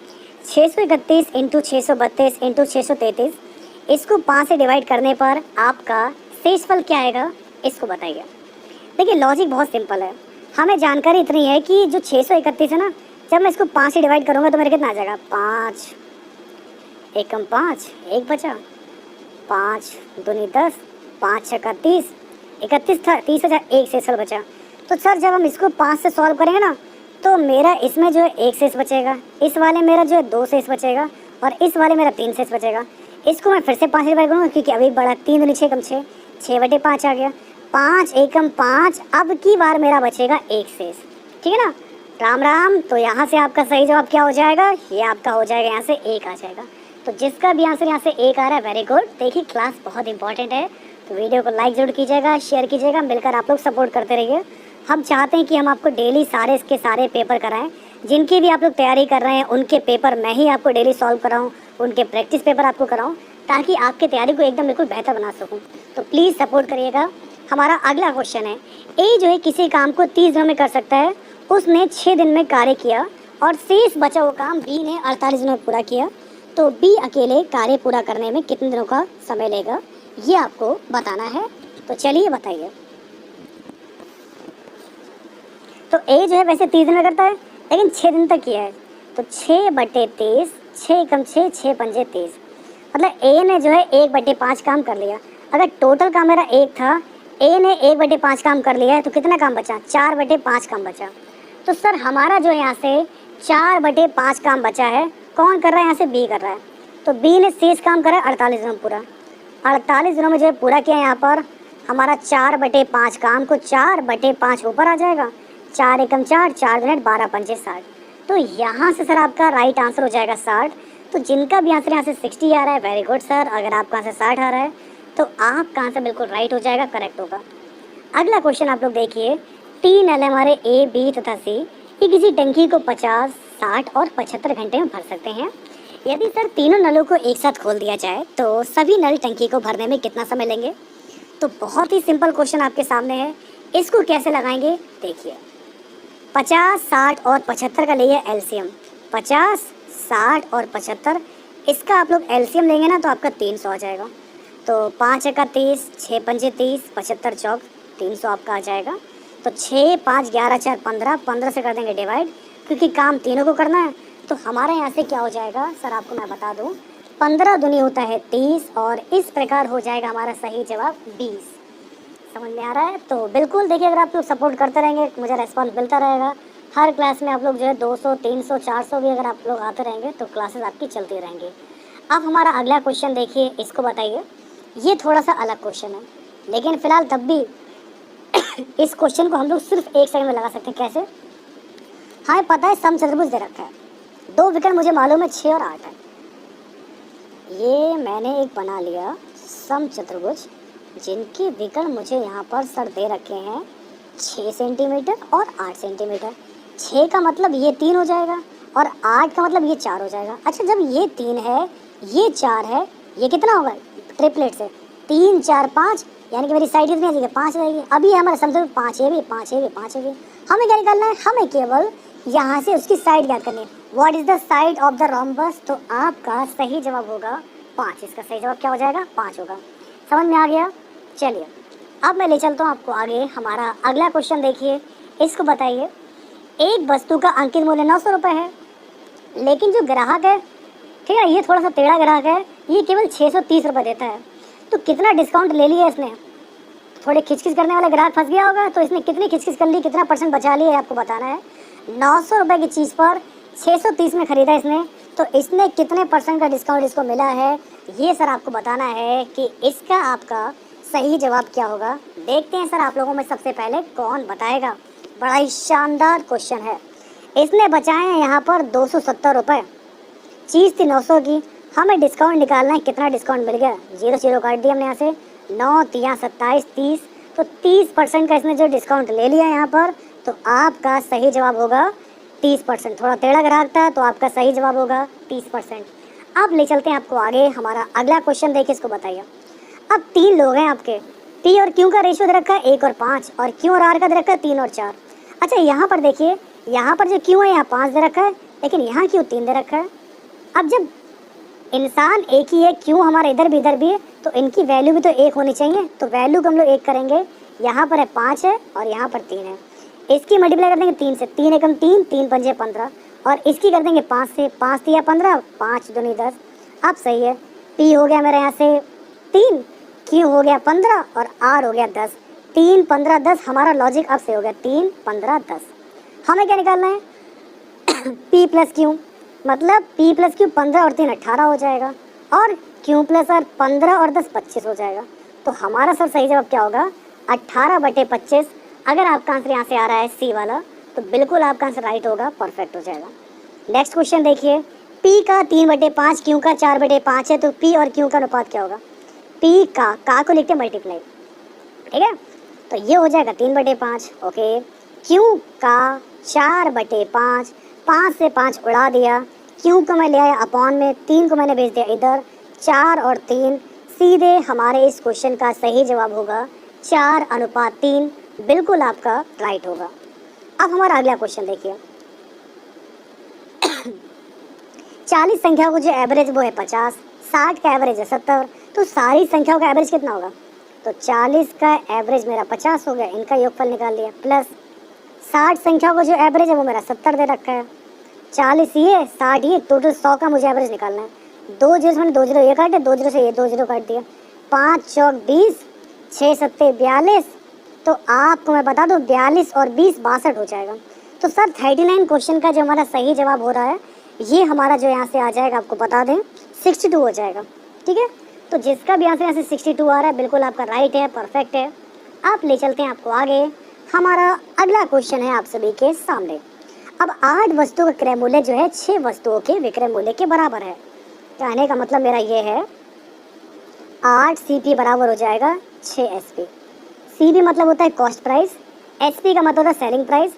631 इंटू 632 इंटू 633, इसको 5 से डिवाइड करने पर आपका शेषफल क्या आएगा, इसको बताइए। देखिए लॉजिक बहुत सिंपल है, हमें जानकारी इतनी है कि जो 631 है ना, जब मैं इसको 5 से डिवाइड करूँगा तो मेरा कितना आ जाएगा, 5 एकम 5, 1 बचा, 5 दूनी 10, 5 छक्का 30, 31 था, 30 हजार, 1 शेषफल बचा। तो सर जब हम इसको 5 से सॉल्व करेंगे ना, तो मेरा इसमें जो है 1 शेष बचेगा, इस वाले मेरा जो है 2 शेष बचेगा, और इस वाले मेरा 3 शेष बचेगा। इसको मैं फिर से 5 से डिवाइड करूँगा क्योंकि अभी बड़ा 3 दूनी 6 कम 6, 6/5 आ गया, 5 एकम 5, अब की बार मेरा बचेगा 1 शेष। ठीक है ना, राम राम। तो यहाँ से आपका सही जवाब क्या हो जाएगा, ये आपका हो जाएगा यहाँ से 1 आ जाएगा। तो जिसका भी आंसर यहाँ से 1 आ रहा है, वेरी गुड। देखिए क्लास बहुत इंपॉर्टेंट है, तो वीडियो को लाइक जरूर कीजिएगा, शेयर कीजिएगा, मिलकर आप लोग सपोर्ट करते रहिए। हम चाहते हैं कि हम आपको डेली सारे इसके सारे पेपर कराएं, जिनकी भी आप लोग तैयारी कर रहे हैं उनके पेपर मैं ही आपको डेली सॉल्व कराऊं, उनके प्रैक्टिस पेपर आपको कराऊं, ताकि आपकी तैयारी को एकदम बिल्कुल बेहतर बना सकूं। तो प्लीज़ सपोर्ट करिएगा। हमारा अगला क्वेश्चन है, ए जो है किसी काम को 30 दिनों में कर सकता है, उसने 6 दिन में कार्य किया और शेष बचा हुआ काम बी ने 48 दिनों में पूरा किया, तो बी अकेले कार्य पूरा करने में कितने दिनों का समय लेगा, ये आपको बताना है। तो चलिए बताइए। तो ए जो है वैसे 30 दिन में करता है, लेकिन 6 दिन तक किया है, तो 6/23, 6 कम 6, 6 पंजे 30, मतलब ए ने जो है 1/5 काम कर लिया। अगर टोटल काम मेरा 1 था, ए ने 1/5 काम कर लिया है, तो कितना काम बचा, 4/5 काम बचा। तो सर हमारा जो है यहाँ से 4/5 काम बचा है, कौन कर रहा है, यहाँ से बी कर रहा है। तो बी ने शेष काम करा 48 दिनों में पूरा, 48 दिनों में जो है पूरा किया। यहाँ पर हमारा 4/5 काम को 4/5 ऊपर आ जाएगा, 4 एकम 4, 4 दूनी 12 पंजे 60। तो यहाँ से सर आपका राइट आंसर हो जाएगा 60। तो जिनका भी आंसर यहाँ से 60 आ रहा है, वेरी गुड सर। अगर आपका आंसर 60 आ रहा है तो आपका आंसर बिल्कुल राइट हो जाएगा, करेक्ट होगा। अगला क्वेश्चन आप लोग देखिए, 3 नल हमारे ए, बी तथा सी, ये किसी टंकी को 50, 60 और 75 घंटे में भर सकते हैं। यदि सर तीनों नलों को एक साथ खोल दिया जाए तो सभी नल टंकी को भरने में कितना समय लेंगे। तो बहुत ही सिंपल क्वेश्चन आपके सामने है, इसको कैसे लगाएंगे देखिए। 50, 60 और 75 का लिए एलसीएम, 50, 60 और 75, इसका आप लोग एलसीएम लेंगे ना तो आपका 300 आ जाएगा। तो 5 एकम 30, 6 पंजे 30, 75 चौक 300 आपका आ जाएगा। तो 6, 5, 11, 4, 15, 15 से कर देंगे डिवाइड, क्योंकि काम तीनों को करना है। तो हमारे यहाँ से क्या हो जाएगा सर, आपको मैं बता दूँ, 15 दूनी होता है 30, और इस प्रकार हो जाएगा हमारा सही जवाब 20। समझ में आ रहा है? तो बिल्कुल देखिए, अगर आप लोग सपोर्ट करते रहेंगे, मुझे रेस्पॉन्स मिलता रहेगा। हर क्लास में आप लोग जो है 200, 300, 400 भी अगर आप लोग आते रहेंगे तो क्लासेस आपकी चलती रहेंगी। अब हमारा अगला क्वेश्चन देखिए, इसको बताइए। ये थोड़ा सा अलग क्वेश्चन है, लेकिन फिलहाल तब भी इस क्वेश्चन को हम लोग सिर्फ 1 सेकंड में लगा सकते हैं। कैसे? हाँ पता है, समचतुर्भुज दे रखा है, 2 विकर्ण मुझे मालूम है 6 और 8 है। ये मैंने एक बना लिया समचतुर्भुज, जिनके विकर्ण मुझे यहाँ पर सर दे रखे हैं 6 सेंटीमीटर और 8 सेंटीमीटर। 6 का मतलब ये 3 हो जाएगा, और 8 का मतलब ये 4 हो जाएगा। अच्छा, जब ये 3 है, ये 4 है, ये कितना होगा ट्रिपलेट से, 3, 4, 5, यानी कि मेरी साइड कितनी आ जाएगी, 5 रहेगी। अभी हमारा समचतुर्भुज 5 है भी, 5 है भी, 5 है भी। हमें क्या निकालना है, हमें केवल यहाँ से उसकी साइड ज्ञात करनी है। What is the side of the rhombus. तो आपका सही जवाब होगा 5। इसका सही जवाब क्या हो जाएगा, 5 होगा। समझ में आ गया? चलिए अब मैं ले चलता हूँ आपको आगे। हमारा अगला क्वेश्चन देखिए, इसको बताइए। एक वस्तु का अंकित मूल्य 900 रुपये है, लेकिन जो ग्राहक है, ठीक है, ये थोड़ा सा टेढ़ा ग्राहक है, ये केवल 630 रुपये देता है। तो कितना डिस्काउंट ले लिया इसने। थोड़े खिचखिच करने वाला ग्राहक फंस गया होगा, तो इसने कितनी खिचखिच कर ली, कितना परसेंट बचा लिया, आपको बताना है। 900 रुपये की चीज़ पर 630 में ख़रीदा इसने, तो इसने कितने परसेंट का डिस्काउंट इसको मिला है, ये सर आपको बताना है कि इसका आपका सही जवाब क्या होगा। देखते हैं सर आप लोगों में सबसे पहले कौन बताएगा। बड़ा ही शानदार क्वेश्चन है। इसने बचाए हैं यहाँ पर 270 रुपये। चीज़ थी 900 की, हमें डिस्काउंट निकालना है, कितना डिस्काउंट मिल गया। 0 काट दिया हमने यहाँ से, 9 तिया 27 30, तो 30% का इसने जो डिस्काउंट ले लिया यहाँ पर, तो आपका सही जवाब होगा 30%। थोड़ा टेढ़ा ग्राहक था, तो आपका सही जवाब होगा 30%। अब ले चलते हैं आपको आगे। हमारा अगला क्वेश्चन देखिए, इसको बताइए। अब 3 लोग हैं आपके, पी और क्यू का रेशियो दे रखा है 1 और 5, और क्यू और आर का दे रखा है 3 और 4। अच्छा, यहाँ पर देखिए, यहाँ पर जो क्यू है यहाँ 5 दे रखा है, लेकिन यहाँ क्यू 3 दे रखा है। अब जब इंसान एक ही है, क्यों हमारा इधर भी है, तो इनकी वैल्यू भी तो 1 होनी चाहिए। तो वैल्यू को हम लोग 1 करेंगे। यहाँ पर है 5 है और यहाँ पर 3 है। इसकी मल्टीप्लाई कर देंगे 3 से, 3 एकम 3, 3 पंजे 15, और इसकी कर देंगे 5 से, 5 तिया 15, 5 दूनी 10। अब सही है, पी हो गया मेरा यहाँ से 3, क्यू हो गया 15 और आर हो गया 10। 3 15 10, हमारा लॉजिक अब से हो गया 3 15 10। हमें क्या निकालना है, पी प्लस क्यू, मतलब P प्लस क्यू 15 और 3 18 हो जाएगा, और Q प्लस आर 15 और 10 25 हो जाएगा। तो हमारा सर सही जवाब क्या होगा, 18/25। अगर आपका आंसर यहाँ से आ रहा है सी वाला, तो बिल्कुल आपका आंसर राइट होगा, परफेक्ट हो जाएगा। नेक्स्ट क्वेश्चन देखिए, P का 3/5, Q का 4/5 है, तो P और Q का अनुपात क्या होगा। P का को लिखते हैं मल्टीप्लाई, ठीक है, तो ये हो जाएगा 3/5। ओके, Q का 4/5, 5 से 5 उड़ा दिया, क्यू को मैं ले आया अपॉन में, 3 को मैंने भेज दिया इधर, 4 और 3, सीधे हमारे इस क्वेश्चन का सही जवाब होगा 4:3। बिल्कुल आपका राइट होगा। अब हमारा अगला क्वेश्चन देखिए। 40 संख्याओं को जो एवरेज वो है 50, 60 का एवरेज है 70, तो सारी संख्याओं का एवरेज कितना होगा। तो 40 का एवरेज मेरा 50 हो गया, इनका योगफल निकाल लिया, प्लस 60 संख्याओं को जो एवरेज है वो मेरा 70 दे रखा है। 40 ये, 60 ये, टोटल 100 का मुझे एवरेज निकालना है। 2 जीरो से मैंने 2 जीरो ये काटे, 2 जीरो से ये 2 जीरो काट दिया, 5 चौक 20, 6 सत्ते 42, तो आपको मैं बता दूं 42 और 20 62 हो जाएगा। तो सर 39 क्वेश्चन का जो हमारा सही जवाब हो रहा है, ये हमारा जो यहाँ से आ जाएगा, आपको बता दें 62 हो जाएगा, ठीक है। तो जिसका भी आंसर यहाँ से 62 आ रहा है, बिल्कुल आपका राइट है, परफेक्ट है। आप ले चलते हैं आपको आगे। हमारा अगला क्वेश्चन है आप सभी के सामने। अब 8 वस्तुओं का क्रय मूल्य जो है 6 वस्तुओं के विक्रय मूल्य के बराबर है। कहने का मतलब मेरा ये है 8 CP बराबर हो जाएगा 6 SP। CP मतलब होता है कॉस्ट प्राइस, SP का मतलब होता है सेलिंग प्राइस,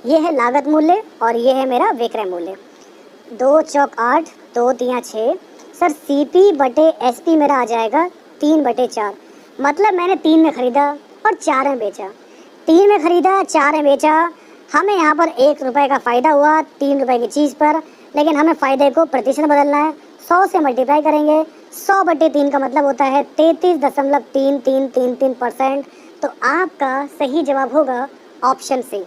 ये है लागत मूल्य और ये है मेरा विक्रय मूल्य। 2 चौक 8, 2 तिया 6, सर CP/SP मेरा आ जाएगा 3/4। मतलब मैंने 3 में ख़रीदा और 4 में बेचा, 3 में ख़रीदा 4 में बेचा, हमें यहाँ पर 1 रुपये का फ़ायदा हुआ 3 रुपये की चीज़ पर, लेकिन हमें फ़ायदे को प्रतिशत बदलना है। 100 से मल्टीप्लाई करेंगे, 100/3 का मतलब होता है 33.3333%। तो आपका सही जवाब होगा ऑप्शन सी।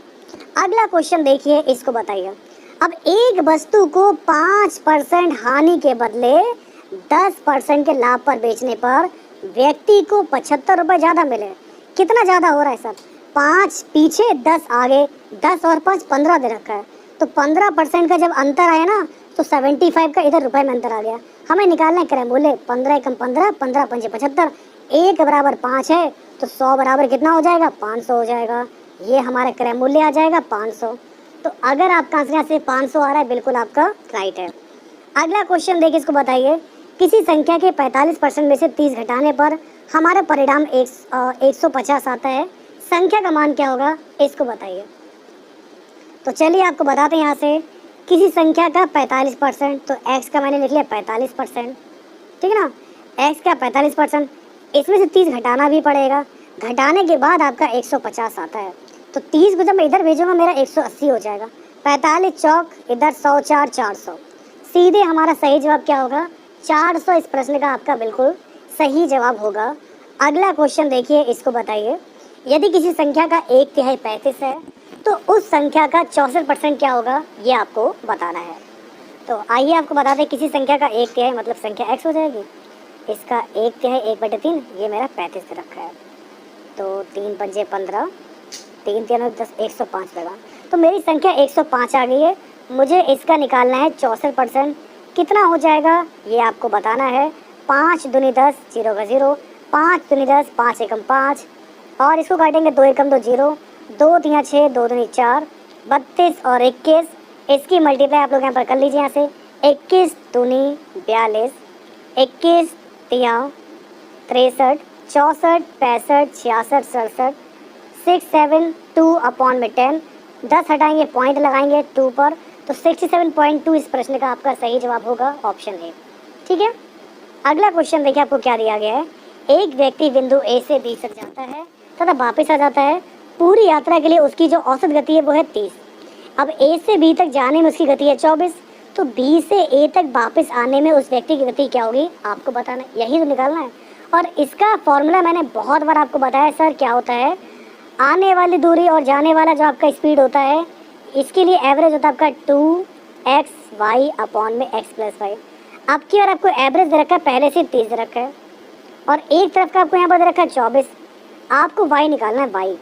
अगला क्वेश्चन देखिए, इसको बताइए। अब एक वस्तु को 5% हानि के बदले 10% के लाभ पर बेचने पर व्यक्ति को 75 रुपये ज़्यादा मिले। कितना ज़्यादा हो रहा है सर, 5 पीछे 10 आगे, 10 और 5 15 दे रखा है। तो 15% का जब अंतर आया ना, तो 75 का इधर रुपए में अंतर आ गया। हमें निकालना है क्रय मूल्य, 15 एकम 15, 15 पंजे 75, 1 बराबर 5 है, तो 100 बराबर कितना हो जाएगा, 500 हो जाएगा। ये हमारा क्रय मूल्य आ जाएगा 500। तो अगर आपका आंसर यहाँ से 500 आ रहा है, बिल्कुल आपका राइट है। अगला क्वेश्चन देखिए, इसको बताइए। किसी संख्या के 45% में से 30 घटाने पर हमारा परिणाम 150 आता है, संख्या का मान क्या होगा, इसको बताइए। तो चलिए आपको बताते हैं यहाँ से। किसी संख्या का 45%, तो x का मैंने लिख लिया 45%, ठीक है ना। x का 45%, इसमें से 30 घटाना भी पड़ेगा, घटाने के बाद आपका 150 आता है। तो 30 को जब मैं इधर भेजूंगा मेरा 180 हो जाएगा, 45 चौक इधर 100 4 400। सीधे हमारा सही जवाब क्या होगा, 400 इस प्रश्न का आपका बिल्कुल सही जवाब होगा। अगला क्वेश्चन देखिए, इसको बताइए। यदि किसी संख्या का 1/3 35 है, तो उस संख्या का 64% क्या होगा, ये आपको बताना है। तो तो आइए आपको बता दें, किसी संख्या का 1/3 मतलब संख्या x हो जाएगी। इसका 1/3 1/3, ये मेरा 35 दे रखा है। तो 3 पंजे 15, 3 3 10, 105 लगा। तो मेरी संख्या 105 आ गई है। मुझे इसका निकालना है 64%। कितना हो जाएगा ये आपको बताना है। 5 दूनी 10, 0 का 0, 5 दूनी 10, 5 एकम 5, और इसको काटेंगे 2 एकम 2 0, 2 तिया 6, 2 दूनी 4, 32 और 21। इसकी मल्टीप्लाई आप लोग यहाँ पर कर लीजिए। यहाँ से 21 दूनी 42, 21 तिया 63, 64, 65, 66, 67, 6 7 2 अपॉन में 10, 10 हटाएंगे पॉइंट लगाएंगे 2 पर, तो 67.2 इस प्रश्न का आपका सही जवाब होगा ऑप्शन ए। ठीक है, अगला क्वेश्चन देखिए आपको क्या दिया गया है। एक व्यक्ति बिंदु ए से बी तक जाता है तथा वापस आ जाता है। पूरी यात्रा के लिए उसकी जो औसत गति है वो है 30। अब ए से बी तक जाने में उसकी गति है 24, तो बी से ए तक वापस आने में उस व्यक्ति की गति क्या होगी आपको बताना है, यही तो निकालना है। और इसका फॉर्मूला मैंने बहुत बार आपको बताया सर क्या होता है। आने वाली दूरी और जाने वाला जो आपका स्पीड होता है, इसके लिए एवरेज होता है आपका 2xy अपॉन में x प्लस वाई। आपकी और आपको एवरेज दे रखा है, पहले से 30 दे रखा है, और एक तरफ का आपको यहाँ पर दे रखा है 24। आपको y निकालना है y,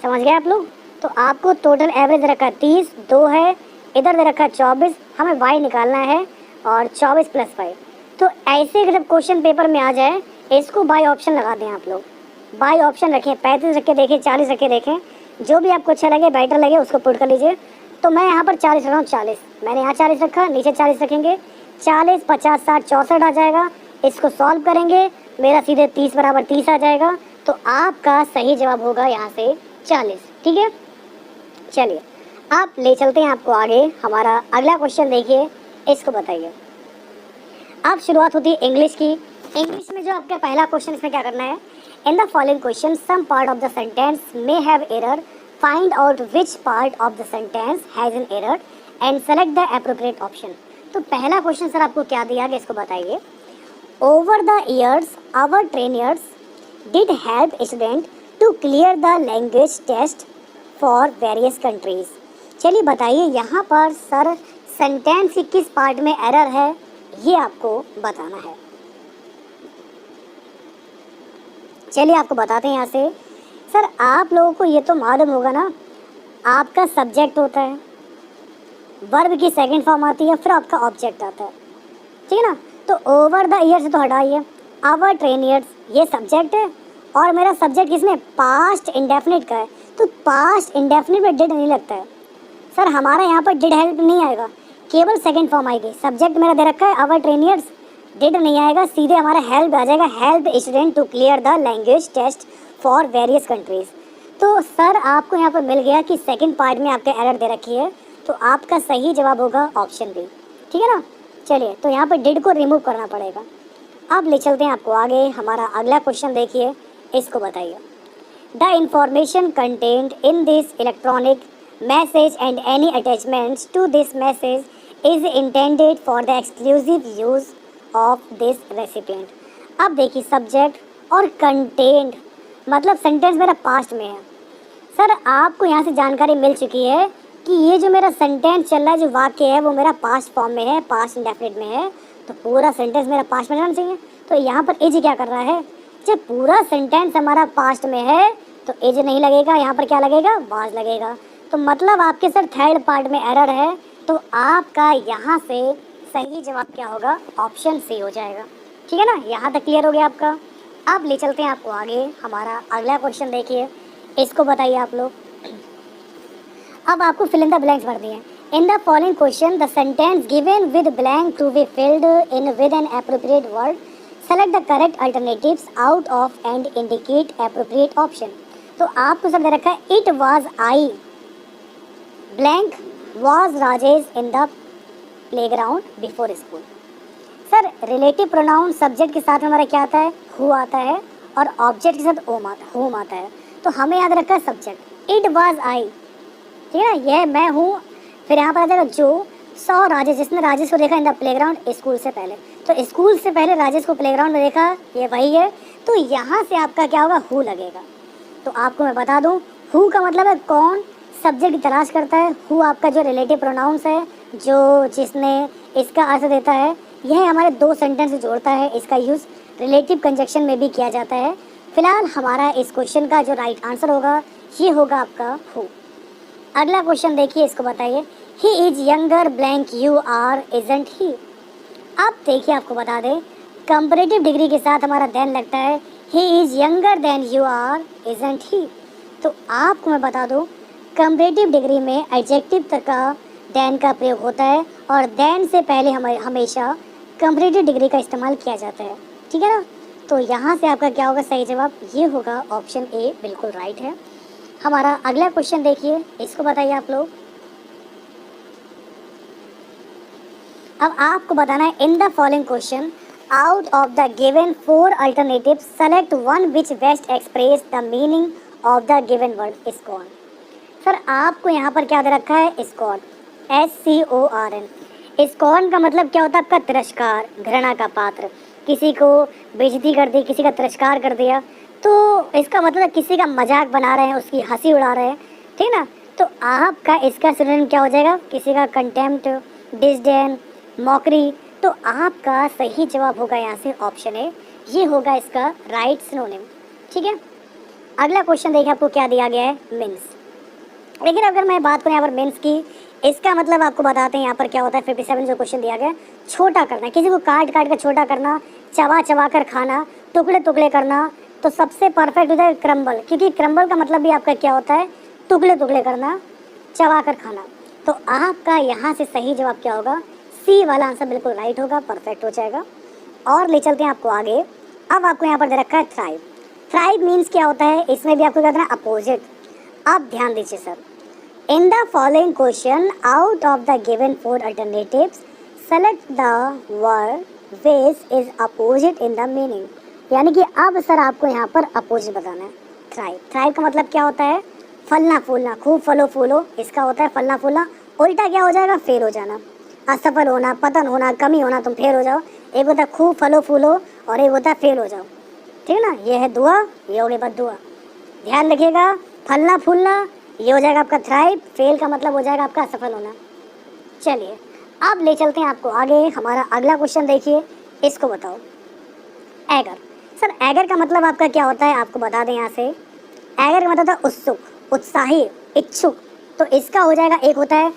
समझ गए आप लोग। तो आपको टोटल एवरेज दे रखा है 30, 2 है, इधर दे रखा है 24, हमें y निकालना है और 24 प्लस वाई। तो ऐसे जब क्वेश्चन पेपर में आ जाए, इसको बाई ऑप्शन लगा दें आप लोग। बाई ऑप्शन रखें, 35 रख के देखें, 40 रख के देखें, जो भी आपको अच्छा लगे बेटर लगे उसको पुट कर लीजिए। तो मैं यहाँ पर 40 रख रहा हूँ, 40 मैंने यहाँ 40 रखा, नीचे 40 रखेंगे, 40 50 60 64 आ जाएगा। इसको सॉल्व करेंगे, मेरा सीधे 30 बराबर 30 आ जाएगा। तो आपका सही जवाब होगा यहाँ से 40। ठीक है, चलिए आप ले चलते हैं आपको आगे। हमारा अगला क्वेश्चन देखिए, इसको बताइए। अब शुरुआत होती है इंग्लिश की। इंग्लिश में जो आपका पहला क्वेश्चन, इसमें क्या करना है, in the following question some part of the sentence may have error, find out which part of the sentence has an error and select the appropriate option. तो पहला क्वेश्चन सर आपको क्या दिया गया, इसको बताइए। Over the years our trainers did help student to clear the language test for various countries. चलिए बताइए यहाँ पर सर सेंटेंस की किस पार्ट में एरर है, ये आपको बताना है। चलिए आपको बताते हैं यहाँ से। सर आप लोगों को ये तो मालूम होगा ना, आपका सब्जेक्ट होता है, वर्ब की सेकंड फॉर्म आती है, फिर आपका ऑब्जेक्ट आता है। ठीक है ना। तो ओवर द ईयर से तो हटाइए, आवर ट्रेन ईयर्स ये सब्जेक्ट है, और मेरा सब्जेक्ट किसमें, पास्ट इंडेफिनिट का है। तो पास्ट इंडेफिनिट में डिड नहीं लगता है सर, हमारा यहाँ पर डिड हेल्प नहीं आएगा, केवल सेकंड फॉर्म आएगी। सब्जेक्ट मेरा दे रखा है आवर ट्रेन ईयर्स, डिड नहीं आएगा, सीधे हमारा हेल्प आ जाएगा, help student to clear the language test for various countries. तो सर आपको यहाँ पर मिल गया कि सेकंड पार्ट में आपका एरर दे रखी है, तो आपका सही जवाब होगा ऑप्शन बी। ठीक है ना। चलिए तो यहाँ पर डिड को रिमूव करना पड़ेगा। अब ले चलते हैं आपको आगे। हमारा अगला क्वेश्चन देखिए, इसको बताइए। The information content in this electronic message and any attachments to this message is intended for the exclusive use of this recipient. अब देखिए सब्जेक्ट और कंटेंट मतलब सेंटेंस मेरा पास्ट में है। सर आपको यहाँ से जानकारी मिल चुकी है कि ये जो मेरा सेंटेंस चल रहा है, जो वाक्य है, वो मेरा पास्ट फॉर्म में है, पास्ट इंडेफिनिट में है, तो पूरा सेंटेंस मेरा पास्ट में रहना चाहिए। तो यहाँ पर एज क्या कर रहा है, जब पूरा सेंटेंस हमारा पास्ट में है तो एज नहीं लगेगा, यहाँ पर क्या लगेगा, वाज लगेगा। तो मतलब आपके सर थर्ड पार्ट में एरर है, तो आपका यहाँ से सही जवाब क्या होगा, ऑप्शन सी हो जाएगा। ठीक है ना, यहाँ तक क्लियर हो गया आपका। अब ले चलते हैं आपको आगे। हमारा अगला क्वेश्चन देखिए, इसको बताइए आप लोग। अब आपको फिल इन द ब्लैंक्स भर दिए। In the following question the sentence given with blank to be filled in with an appropriate word, select the correct alternatives out of and indicate appropriate option. तो आपको सब दे रखा है, it was I blank was Rajesh in the playground before school. Sir relative pronoun subject के साथ हमारा क्या आता है, हु आता है, और ऑब्जेक्ट के साथ होम आता है। तो हमें याद रखा है सब्जेक्ट, इट वाज आई, ठीक है ना, यह मैं हूँ। फिर यहाँ पर आ जाएगा जो सौ राजेश, जिसने राजेश को देखा इन द प्लेग्राउंड स्कूल से पहले। तो स्कूल से पहले राजेश को प्लेग्राउंड में देखा, ये वही है। तो यहाँ से आपका क्या होगा, हु लगेगा। तो आपको मैं बता दूँ, हु का मतलब है कौन, सब्जेक्ट की तलाश करता है। हु आपका जो रिलेटिव प्रोनाउंस है, जो जिसने इसका अर्थ देता है, यह हमारे दो सेंटेंस से जोड़ता है। इसका यूज़ रिलेटिव कंजक्शन में भी किया जाता है। फिलहाल हमारा इस क्वेश्चन का जो राइट आंसर होगा ये होगा आपका हु। अगला क्वेश्चन देखिए, इसको बताइए, he is younger blank you are isn't he. अब देखिए आपको बता दें, कंपैरेटिव डिग्री के साथ हमारा देन लगता है, he is younger than you are isn't he. तो आपको मैं बता दूं, कंपैरेटिव डिग्री में एडजेक्टिव तक का देन का प्रयोग होता है और देन से पहले हमेशा कंपैरेटिव डिग्री का इस्तेमाल किया जाता है, ठीक है ना। तो यहाँ से आपका क्या होगा, सही जवाब ये होगा ऑप्शन ए बिल्कुल राइट है। हमारा अगला क्वेश्चन देखिए, इसको बताइए आप लोग। अब आपको बताना है, in the following question out of the given 4 alternative select one which best express the meaning of the given word scorn. Sir आपको यहाँ पर क्या दे रखा है, स्कॉन, SCORN। स्कॉन का मतलब क्या होता है आपका तिरस्कार, घृणा का पात्र, किसी को बेइज्जती कर दी, किसी का तिरस्कार कर दिया, तो इसका मतलब किसी का मजाक बना रहे हैं, उसकी हंसी उड़ा रहे हैं, ठीक ना। तो आपका इसका सिनोनिम क्या हो जाएगा, किसी का कंटेम्प्ट, डिसडेन, मॉकरी। तो आपका सही जवाब होगा यहाँ से ऑप्शन ए, ये होगा इसका राइट सिनोनिम, ठीक है। अगला क्वेश्चन देखिए, आपको क्या दिया गया है, मीन्स। लेकिन अगर मैं बात करूँ यहाँ पर मीन्स की, इसका मतलब आपको बताते हैं यहाँ पर क्या होता है। 57 जो क्वेश्चन दिया गया, छोटा करना, किसी को काट काट कर छोटा करना, चबा चबा कर खाना, टुकड़े टुकड़े करना। तो सबसे परफेक्ट हो जाए क्रम्बल, क्योंकि क्रम्बल का मतलब भी आपका क्या होता है, टुकड़े टुकड़े करना, चबा कर खाना। तो आपका यहाँ से सही जवाब क्या होगा, सी वाला आंसर बिल्कुल राइट होगा, परफेक्ट हो जाएगा। और ले चलते हैं आपको आगे। अब आपको यहाँ पर दे रखा है थ्राइव। थ्राइव मीन्स क्या होता है, इसमें भी आपको क्या करना है, अपोजिट। आप ध्यान दीजिए sir, in the following question out of the given 4 alternatives select the word which is opposite in the meaning. यानी कि अब सर आपको यहाँ पर अपोजिट बताना है। थ्राइव, थ्राइव का मतलब क्या होता है, फलना फूलना, खूब फलो फूलो, इसका होता है फलना फूलना। उल्टा क्या हो जाएगा, फेल हो जाना, असफल होना, पतन होना, कमी होना, तुम फेल हो जाओ। एक होता है खूब फलो फूलो और एक होता है फेल हो जाओ, ठीक है ना। ये है दुआ, ये हो गई बद्दुआ। ध्यान रखिएगा, फलना फूलना ये हो जाएगा आपका थ्राइव, फेल का मतलब हो जाएगा आपका असफल होना। चलिए अब ले चलते हैं आपको आगे। हमारा अगला क्वेश्चन देखिए, इसको बताओ, एगर। सर एगर का मतलब आपका क्या होता है, आपको बता दें यहाँ से। एगर का मतलब होता है उत्सुक, उत्साही, इच्छुक। तो इसका हो जाएगा, एक होता है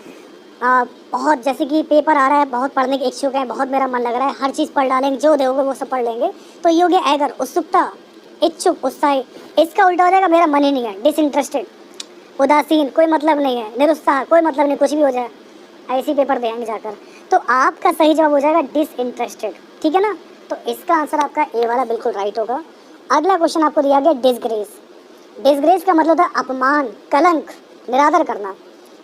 बहुत, जैसे कि पेपर आ रहा है, बहुत पढ़ने के इच्छुक है, बहुत मेरा मन लग रहा है, हर चीज़ पढ़ डालेंगे, जो दोगे वो सब पढ़ लेंगे। तो ये हो गया एगर, उत्सुकता, इच्छुक, उत्साही। इसका उल्टा हो जाएगा, मेरा मन ही नहीं है, डिसइंटरेस्टेड, उदासीन, कोई मतलब नहीं है, निरुत्साह, कोई मतलब नहीं, कुछ भी हो जाए, ऐसी पेपर देंगे जाकर। तो आपका सही जवाब हो जाएगा डिसइंटरेस्टेड, ठीक है ना। तो इसका आंसर आपका ए वाला बिल्कुल राइट होगा। अगला क्वेश्चन आपको दिया गया डिसग्रेस। डिसग्रेस का मतलब होता है अपमान, कलंक, निरादर करना,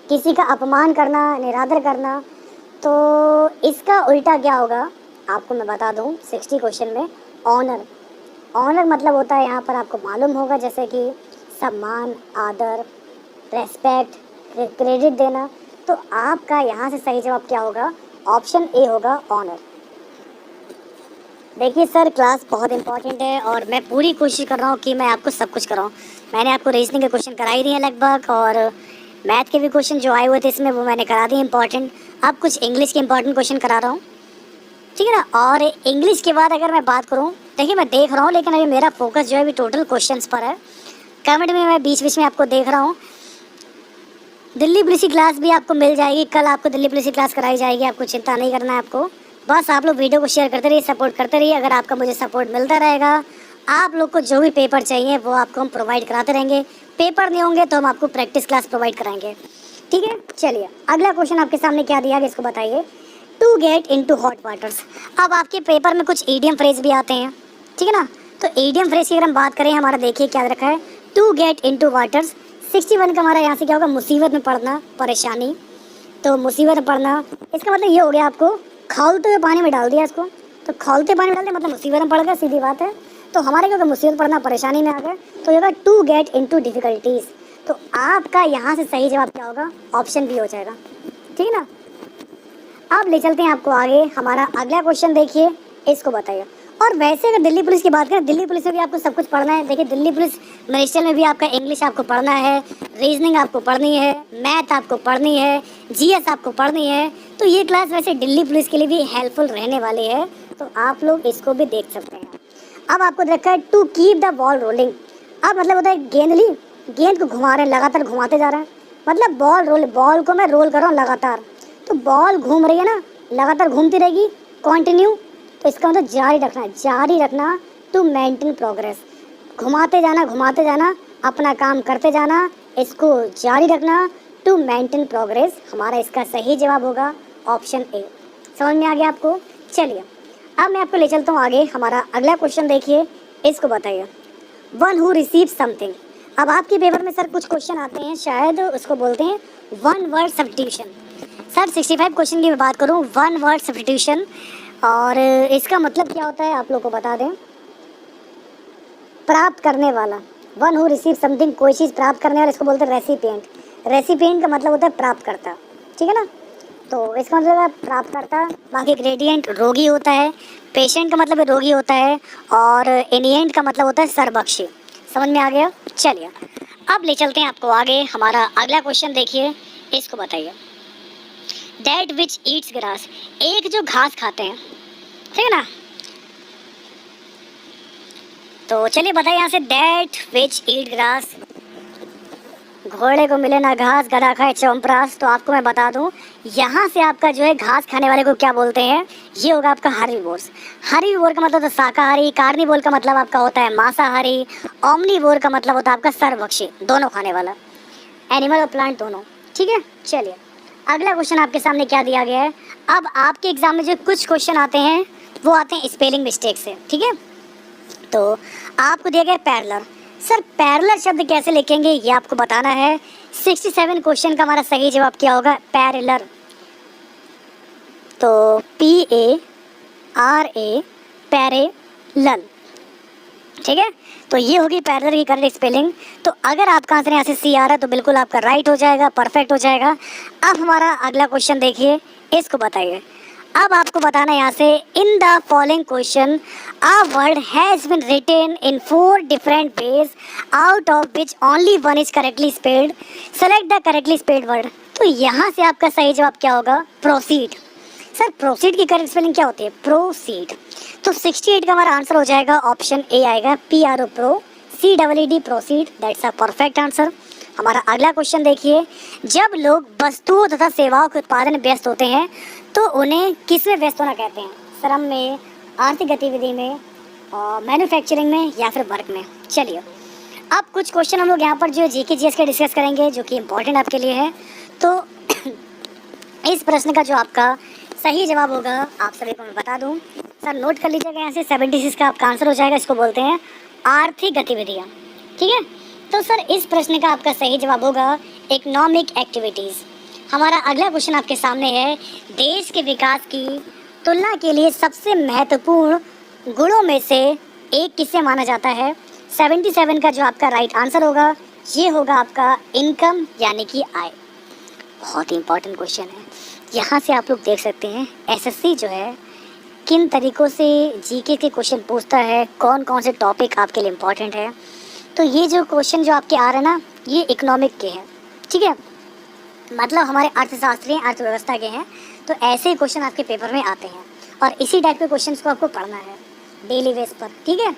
किसी का अपमान करना, निरादर करना। तो इसका उल्टा क्या होगा, आपको मैं बता दूं, 60 क्वेश्चन में ऑनर। ऑनर मतलब होता है, यहाँ पर आपको मालूम होगा, जैसे कि सम्मान, आदर, रेस्पेक्ट, क्रेडिट देना। तो आपका यहाँ से सही जवाब क्या होगा, ऑप्शन ए होगा, ऑनर। देखिए सर, क्लास बहुत इंपॉर्टेंट है और मैं पूरी कोशिश कर रहा हूँ कि मैं आपको सब कुछ कराऊँ। मैंने आपको रीजनिंग के क्वेश्चन करा ही दिए हैं लगभग, और मैथ के भी क्वेश्चन जो आए हुए थे इसमें वो मैंने करा दिए इंपॉर्टेंट। अब कुछ इंग्लिश के इंपॉर्टेंट क्वेश्चन करा रहा हूँ, ठीक है ना। और इंग्लिश के बाद अगर मैं बात करूँ, देखिए मैं देख रहा हूँ, लेकिन अभी मेरा फोकस जो है अभी टोटल क्वेश्चंस पर है। कमेंट में मैं बीच बीच में आपको देख रहा हूँ। दिल्ली पुलिस की क्लास भी आपको मिल जाएगी, कल आपको दिल्ली पुलिस की क्लास कराई जाएगी, आपको चिंता नहीं करना है। आपको बस आप लोग वीडियो को शेयर करते रहिए, सपोर्ट करते रहिए। अगर आपका मुझे सपोर्ट मिलता रहेगा, आप लोग को जो भी पेपर चाहिए वो आपको हम प्रोवाइड कराते रहेंगे। पेपर नहीं होंगे तो हम आपको प्रैक्टिस क्लास प्रोवाइड कराएंगे, ठीक है। चलिए अगला क्वेश्चन आपके सामने क्या दिया गया, इसको बताइए। To get into hot waters. अब आपके पेपर में कुछ ईडियम फ्रेज भी आते हैं, ठीक है ना। तो ईडियम फ्रेज की अगर हम बात करें, हमारा देखिए क्या रखा है, टू गेट इनटू वाटर्स। 61 का हमारा यहाँ से क्या होगा, मुसीबत में पड़ना, परेशानी। तो मुसीबत में पड़ना, इसका मतलब ये हो गया, आपको खौलते हुए पानी में डाल दिया इसको। तो खौलते पानी में डाल दिया मतलब मुसीबत में पड़ गया, सीधी बात है। तो हमारे क्या होगा, मुसीबत पड़ना, परेशानी में आ गए, तो ये होगा टू गेट इनटू डिफिकल्टीज। तो आपका यहाँ से सही जवाब क्या होगा, ऑप्शन बी हो जाएगा, ठीक है ना। अब ले चलते हैं आपको आगे। हमारा अगला क्वेश्चन देखिए, इसको बताइए। और वैसे अगर दिल्ली पुलिस की बात करें, दिल्ली पुलिस में भी आपको सब कुछ पढ़ना है। देखिए दिल्ली पुलिस मिनिस्टर में भी आपका इंग्लिश आपको पढ़ना है, रीजनिंग आपको पढ़नी है, मैथ आपको पढ़नी है, जीएस आपको पढ़नी है। तो ये क्लास वैसे दिल्ली पुलिस के लिए भी हेल्पफुल रहने वाली है, तो आप लोग इसको भी देख सकते हैं। अब आपको रखा है to keep the ball rolling. अब मतलब होता है गेंद ली, गेंद को घुमा रहे हैं, लगातार घुमाते जा रहे हैं, मतलब बॉल को मैं रोल कर रहा हूँ लगातार, तो बॉल घूम रही है ना, लगातार घूमती रहेगी, कंटिन्यू, तो इसका मतलब जारी रखना टू मेंटेन प्रोग्रेस। घुमाते जाना, अपना काम करते जाना, इसको जारी रखना टू मेंटेन प्रोग्रेस। हमारा इसका सही जवाब होगा ऑप्शन ए। समझ में आ गया आपको? चलिए अब मैं आपको ले चलता हूँ आगे। हमारा अगला क्वेश्चन देखिए, इसको बताइए। One who receive something. अब आपके पेपर में सर कुछ क्वेश्चन आते हैं, शायद उसको बोलते हैं one word substitution. Sir 65 question की मैं बात करूँ, वन वर्ड सब्स्टिट्यूशन, और इसका मतलब क्या होता है आप लोग को बता दें। प्राप्त करने वाला, वन हु रिसीव समथिंग, कोई चीज़ प्राप्त करने वाला, इसको बोलते हैं रेसिपिएंट। रेसिपिएंट का मतलब होता है प्राप्तकर्ता, ठीक है ना। तो इसका मतलब है प्राप्तकर्ता। बाकी ग्रेडियंट रोगी होता है, पेशेंट का मतलब है रोगी होता है, और एनिएंट का मतलब होता है सरबख्शी। समझ में आ गया? चलिए अब ले चलते हैं आपको आगे। हमारा अगला क्वेश्चन देखिए, इसको बताइए। दैट विच ईट्स ग्रास, एक जो घास खाते हैं, ठीक है ना। तो चलिए बताइए यहाँ से, दैट विच ईट ग्रास। घोड़े को मिले ना घास, गधा खाए चौंपरास। तो आपको मैं बता दूं, यहाँ से आपका जो है घास खाने वाले को क्या बोलते हैं, ये होगा आपका हर्बीवोर्स। हर्बीवोर का मतलब होता है शाकाहारी, कार्निवोर का मतलब आपका होता है मांसाहारी, ओमनीवोर का मतलब होता है आपका सर्वभक्षी, दोनों खाने वाला, एनिमल और प्लांट दोनों, ठीक है। चलिए अगला क्वेश्चन आपके सामने क्या दिया गया है। अब आपके एग्जाम में जो कुछ क्वेश्चन आते हैं वो आते हैं स्पेलिंग मिस्टेक से, ठीक है। तो आपको दिया गया पैरेलल। सर पैरेलल शब्द कैसे लिखेंगे ये आपको बताना है। 67 क्वेश्चन का हमारा सही जवाब क्या होगा, पैरेलल। तो PARA पैरेलल, ठीक है। तो ये होगी पैरेलल की करेक्ट स्पेलिंग। तो अगर आपका आंसर यहाँ से C आ रहा है तो बिल्कुल आपका राइट हो जाएगा, परफेक्ट हो जाएगा। अब हमारा अगला क्वेश्चन देखिए, इसको बताइए। अब आपको बताना है यहाँ से, in the following question a word has been written in 4 different ways out of which only one is correctly spelled, select the correctly spelled word. तो यहाँ से आपका सही जवाब क्या होगा, प्रोसीड। सर प्रोसीड की करेक्ट स्पेलिंग क्या होती है, प्रोसीड। तो 68 का हमारा आंसर हो जाएगा ऑप्शन ए आएगा, PRO pro, CEED proceed, that's a perfect answer. हमारा अगला क्वेश्चन देखिए, जब लोग वस्तुओं तथा सेवाओं के उत्पादन में व्यस्त होते हैं तो उन्हें किस में व्यस्त होना कहते हैं, श्रम में, आर्थिक गतिविधि में, मैन्युफैक्चरिंग में, या फिर वर्क में। चलिए अब कुछ क्वेश्चन हम लोग यहाँ पर जो GK GS के डिस्कस करेंगे जो कि इम्पोर्टेंट आपके लिए है। तो इस प्रश्न का जो आपका सही जवाब होगा आप सभी को मैं बता दूं, सर नोट कर लीजिएगा यहाँ से, 76 का आपका आंसर हो जाएगा। इसको बोलते हैं आर्थिक गतिविधियाँ, ठीक है। तो सर इस प्रश्न का आपका सही जवाब होगा इकोनॉमिक एक्टिविटीज़। हमारा अगला क्वेश्चन आपके सामने है, देश के विकास की तुलना के लिए सबसे महत्वपूर्ण गुणों में से एक किसे माना जाता है। 77 का जो आपका राइट आंसर होगा ये होगा आपका इनकम यानी कि आय। बहुत ही इंपॉर्टेंट क्वेश्चन है। यहाँ से आप लोग देख सकते हैं SSC जो है किन तरीक़ों से GK के क्वेश्चन पूछता है, कौन कौन से टॉपिक आपके लिए इम्पॉर्टेंट है। तो ये जो क्वेश्चन जो आपके आ रहे हैं ना, ये इकोनॉमिक के हैं, ठीक है, मतलब हमारे अर्थशास्त्री अर्थव्यवस्था के हैं। तो ऐसे क्वेश्चन आपके पेपर में आते हैं और इसी टाइप के क्वेश्चंस को आपको पढ़ना है डेली बेस पर, ठीक है।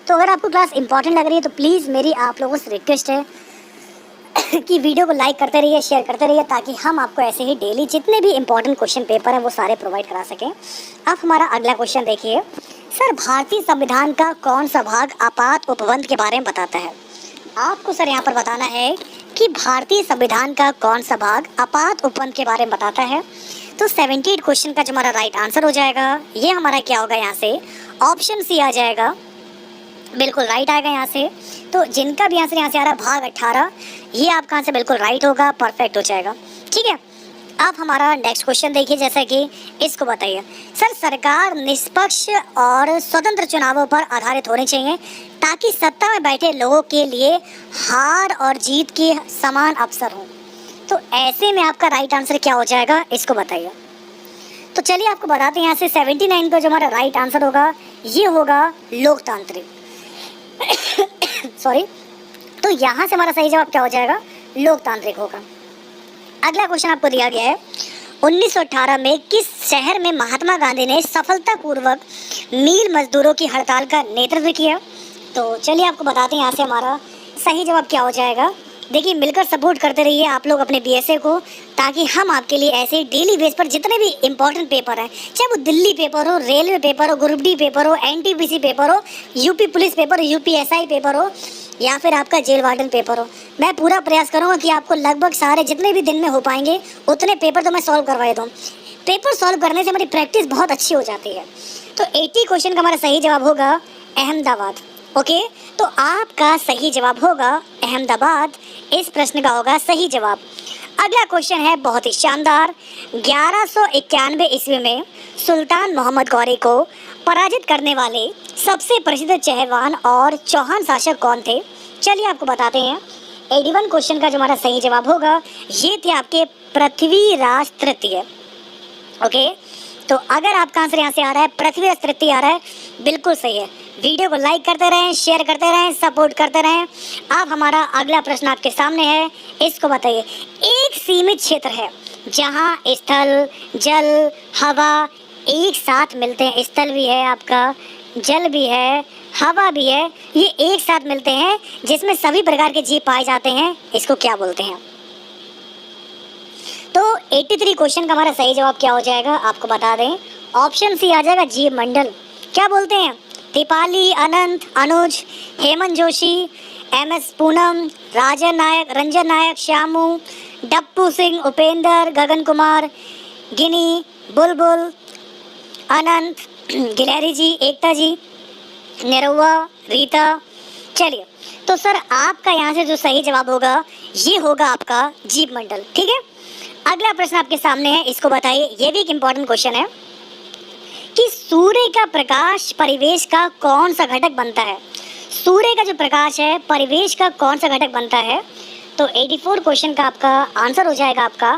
तो अगर आपको क्लास इंपॉर्टेंट लग रही है तो प्लीज़ मेरी आप लोगों से रिक्वेस्ट है कि वीडियो को लाइक करते रहिए, शेयर करते रहिए, ताकि हम आपको ऐसे ही डेली जितने भी इंपॉर्टेंट क्वेश्चन पेपर हैं वो सारे प्रोवाइड करा सकें। अब हमारा अगला क्वेश्चन देखिए, सर भारतीय संविधान का कौन सा भाग आपात उपबंध के बारे में बताता है। आपको सर यहाँ पर बताना है कि भारतीय संविधान का कौन सा भाग आपात उपबंध के बारे में बताता है। तो 78 क्वेश्चन का जो हमारा राइट आंसर हो जाएगा ये हमारा क्या होगा, यहाँ से ऑप्शन C आ जाएगा, बिल्कुल राइट आएगा यहाँ से। तो जिनका भी आंसर यहाँ से आ रहा है भाग 18, ये आपका आंसर बिल्कुल राइट होगा, परफेक्ट हो जाएगा, ठीक है। अब हमारा नेक्स्ट क्वेश्चन देखिए, जैसा कि इसको बताइए, सर सरकार निष्पक्ष और स्वतंत्र चुनावों पर आधारित होनी चाहिए ताकि सत्ता में बैठे लोगों के लिए हार और जीत के समान अवसर हों। तो ऐसे में आपका राइट आंसर क्या हो जाएगा, इसको बताइए। तो चलिए आपको बताते हैं, यहाँ से 79 का जो हमारा राइट आंसर होगा ये होगा लोकतांत्रिक सॉरी। तो यहाँ से हमारा सही जवाब क्या हो जाएगा, लोकतांत्रिक होगा। अगला क्वेश्चन आपको दिया गया है, 1918 में किस शहर में महात्मा गांधी ने सफलतापूर्वक मील मजदूरों की हड़ताल का नेतृत्व किया? तो चलिए आपको बताते हैं यहाँ से हमारा सही जवाब क्या हो जाएगा। देखिए, मिलकर सपोर्ट करते रहिए आप लोग अपने बीएसए को, ताकि हम आपके लिए ऐसे डेली बेस पर जितने भी इंपॉर्टेंट पेपर हैं, चाहे वो दिल्ली पेपर हो, रेलवे पेपर हो, ग्रुप डी पेपर हो, एनटीपीसी पेपर हो, यूपी पुलिस पेपर हो, यूपीएसआई पेपर हो, या फिर आपका जेल वार्डन पेपर हो, मैं पूरा प्रयास करूँगा कि आपको लगभग सारे जितने भी दिन में हो पाएंगे उतने पेपर तो मैं सॉल्व करवाए दूँ। पेपर सॉल्व करने से हमारी प्रैक्टिस बहुत अच्छी हो जाती है। तो 80 क्वेश्चन का हमारा सही जवाब होगा अहमदाबाद। ओके, तो आपका सही जवाब होगा अहमदाबाद। इस प्रश्न का होगा सही जवाब। अगला क्वेश्चन है बहुत ही शानदार। 1191 ईस्वी में सुल्तान मोहम्मद गौरी को पराजित करने वाले सबसे प्रसिद्ध चहलवान और चौहान शासक कौन थे? चलिए आपको बताते हैं। 81 क्वेश्चन का जो हमारा सही जवाब होगा ये थे आपके पृथ्वीराज तृतीय। ओके, तो अगर आपका आंसर यहाँ से आ रहा है पृथ्वीराज तृतीय आ रहा है, बिल्कुल सही है। वीडियो को लाइक करते रहें, शेयर करते रहें, सपोर्ट करते रहें। अब हमारा अगला प्रश्न आपके सामने है, इसको बताइए। एक सीमित क्षेत्र है जहाँ स्थल, जल, हवा एक साथ मिलते हैं। स्थल भी है आपका, जल भी है, हवा भी है, ये एक साथ मिलते हैं, जिसमें सभी प्रकार के जीव पाए जाते हैं। इसको क्या बोलते हैं? तो 83 क्वेश्चन का हमारा सही जवाब क्या हो जाएगा आपको बता दें। ऑप्शन सी आ जाएगा, जीव मंडल। क्या बोलते हैं? दीपाली, अनंत, अनुज, हेमंत जोशी, एमएस पूनम, रंजन नायक, श्यामू, डप्पू सिंह, उपेंद्र, गगन कुमार, गिनी, बुलबुल, अनंत, गिलहरी जी, एकता जी, निरुआ, रीता। चलिए, तो सर आपका यहाँ से जो सही जवाब होगा ये होगा आपका जीव मंडल। ठीक है, अगला प्रश्न आपके सामने है, इसको बताइए। ये भी एक इम्पॉर्टेंट क्वेश्चन है कि सूर्य का प्रकाश परिवेश का कौन सा घटक बनता है? सूर्य का जो प्रकाश है परिवेश का कौन सा घटक बनता है? तो 84 क्वेश्चन का आपका आंसर हो जाएगा आपका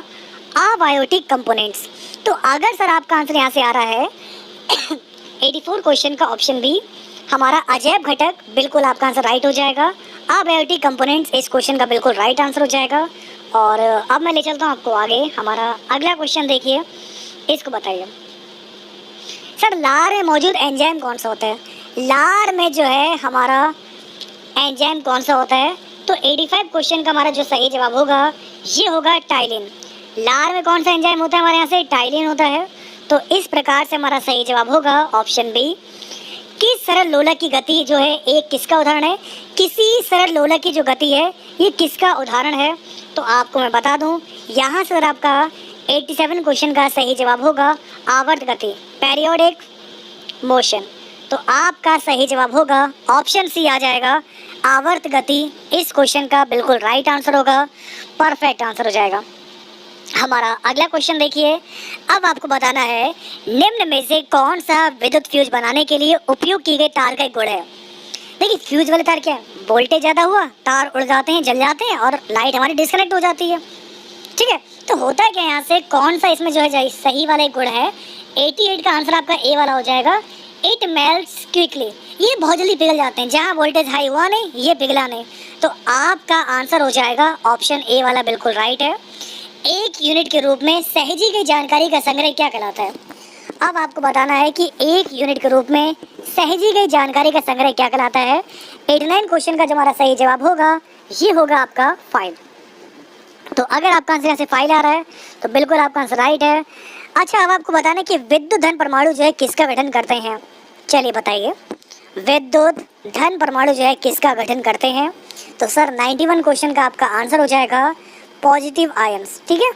अबायोटिक कंपोनेंट्स। तो अगर सर आपका आंसर यहाँ से आ रहा है 84 क्वेश्चन का ऑप्शन बी हमारा अजैव घटक, बिल्कुल आपका आंसर राइट हो जाएगा। अबायोटिक कंपोनेंट्स इस क्वेश्चन का बिल्कुल राइट आंसर हो जाएगा। और अब मैं ले चलता हूँ आपको आगे। हमारा अगला क्वेश्चन देखिए, इसको बताइए। सर लार में मौजूद एंजाइम कौन सा होता है? लार में जो है हमारा एंजाइम कौन सा होता है? तो 85 क्वेश्चन का हमारा जो सही जवाब होगा ये होगा टाइलिन। लार में कौन सा एंजाइम होता है? हमारे यहाँ से टाइलिन होता है। तो इस प्रकार से हमारा सही जवाब होगा ऑप्शन बी। किस सरल लोलक की गति जो है एक किसका उदाहरण है? किसी सरल लोलक की जो गति है ये किसका उदाहरण है? तो आपको मैं बता दूं, यहाँ से आपका 87 क्वेश्चन का सही जवाब होगा आवर्त गति, पेरियोडिक मोशन। तो आपका सही जवाब होगा ऑप्शन सी आ जाएगा आवर्त गति। इस क्वेश्चन का बिल्कुल राइट आंसर होगा, परफेक्ट आंसर हो जाएगा। हमारा अगला क्वेश्चन देखिए। अब आपको बताना है निम्न में से कौन सा विद्युत फ्यूज बनाने के लिए उपयोग की गई तार का एक गुण है? देखिए, फ्यूज वाले तार क्या है? वोल्टेज ज़्यादा हुआ तार उड़ जाते हैं, जल जाते हैं और लाइट हमारी डिस्कनेक्ट हो जाती है। ठीक है, तो होता है क्या यहाँ से कौन सा इसमें जो है सही वाला एक गुण है? 88 का आंसर आपका ए वाला हो जाएगा। इट मेल्ट्स क्विकली, ये बहुत जल्दी पिघल जाते हैं। जहाँ वोल्टेज हाई हुआ नहीं, ये पिघला नहीं। तो आपका आंसर हो जाएगा ऑप्शन ए वाला, बिल्कुल राइट है। एक यूनिट के रूप में सहेजी गई जानकारी का संग्रह क्या कहलाता है? अब आपको बताना है कि एक यूनिट के रूप में सहेजी गई जानकारी का संग्रह क्या कहलाता है। 89 क्वेश्चन का जो हमारा सही जवाब होगा ये होगा आपका फाइल। तो अगर आपका आंसर यहाँ से फाइल आ रहा है तो बिल्कुल आपका आंसर राइट है। अच्छा, अब आपको बताना है कि विद्युत धन परमाणु जो है किसका गठन करते हैं? चलिए बताइए, विद्युत धन परमाणु जो है किसका गठन करते हैं? तो सर 91 क्वेश्चन का आपका आंसर हो जाएगा पॉजिटिव आयंस। ठीक है,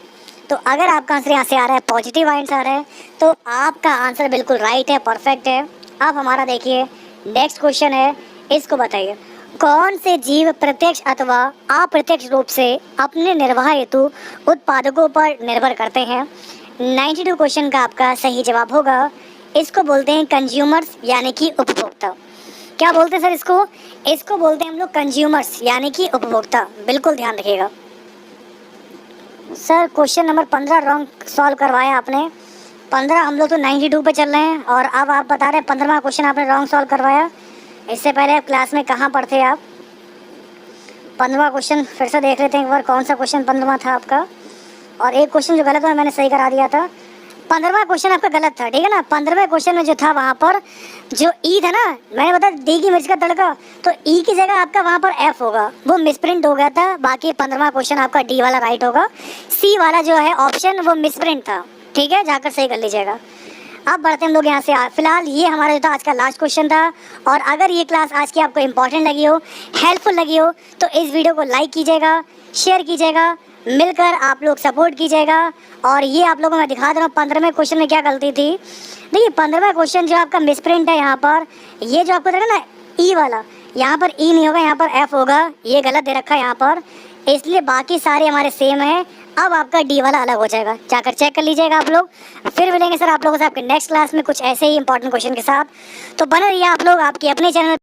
तो अगर आपका आंसर यहाँ से आ रहा है पॉजिटिव आयंस आ रहा है तो आपका आंसर बिल्कुल राइट है, परफेक्ट है। अब हमारा देखिए नेक्स्ट क्वेश्चन है, इसको बताइए। कौन से जीव प्रत्यक्ष अथवा अप्रत्यक्ष रूप से अपने निर्वाह हेतु उत्पादकों पर निर्भर करते हैं? 92 क्वेश्चन का आपका सही जवाब होगा, इसको बोलते हैं कंज्यूमर्स यानी कि उपभोक्ता। क्या बोलते हैं सर इसको? इसको बोलते हैं हम लोग कंज्यूमर्स यानी कि उपभोक्ता। बिल्कुल ध्यान रखिएगा। Sir question number 15 wrong solve करवाया आपने। 15 हम लोग तो 92 पे चल रहे हैं और अब आप बता रहे हैं 15वां क्वेश्चन आपने रॉन्ग सॉल्व करवाया। इससे पहले आप क्लास में कहाँ पढ़ते आप? 15वां क्वेश्चन फिर से देख लेते हैं एक बार, कौन सा क्वेश्चन 15वां था आपका। और एक क्वेश्चन जो गलत था मैंने सही करा दिया था। 15वां क्वेश्चन आपका गलत था, ठीक है ना। 15वें क्वेश्चन में जो था वहाँ पर जो ई था ना, मैंने बताया दी की मिर्च का तड़का, तो ई की जगह आपका वहाँ पर एफ होगा, वो मिसप्रिंट हो गया था। बाकी 15वां क्वेश्चन आपका डी वाला राइट होगा, सी वाला जो है ऑप्शन वो मिसप्रिंट था, ठीक है, जाकर सही कर लीजिएगा। अब बढ़ते हैं हम लोग यहाँ से। फिलहाल ये हमारा जो था आज का लास्ट क्वेश्चन था। और अगर ये क्लास आज की आपको इंपॉर्टेंट लगी हो, हेल्पफुल लगी हो, तो इस वीडियो को लाइक कीजिएगा, शेयर कीजिएगा, मिलकर आप लोग सपोर्ट कीजिएगा। और ये आप लोगों को मैं दिखा दे रहा हूँ 15वें क्वेश्चन में क्या गलती थी। देखिए 15वां क्वेश्चन जो आपका मिसप्रिंट है यहाँ पर, ये जो आपको दे रहा है ना ई वाला, यहाँ पर ई नहीं होगा, यहाँ पर एफ होगा, ये गलत दे रखा है यहाँ पर, इसलिए बाकी सारे हमारे सेम है। अब आपका डी वाला अलग हो जाएगा, जाकर चेक कर लीजिएगा आप लोग। फिर मिलेंगे सर आप लोगों से आपके नेक्स्ट क्लास में कुछ ऐसे ही इंपॉर्टेंट क्वेश्चन के साथ। तो बने रहिए आप लोग आपके अपने चैनल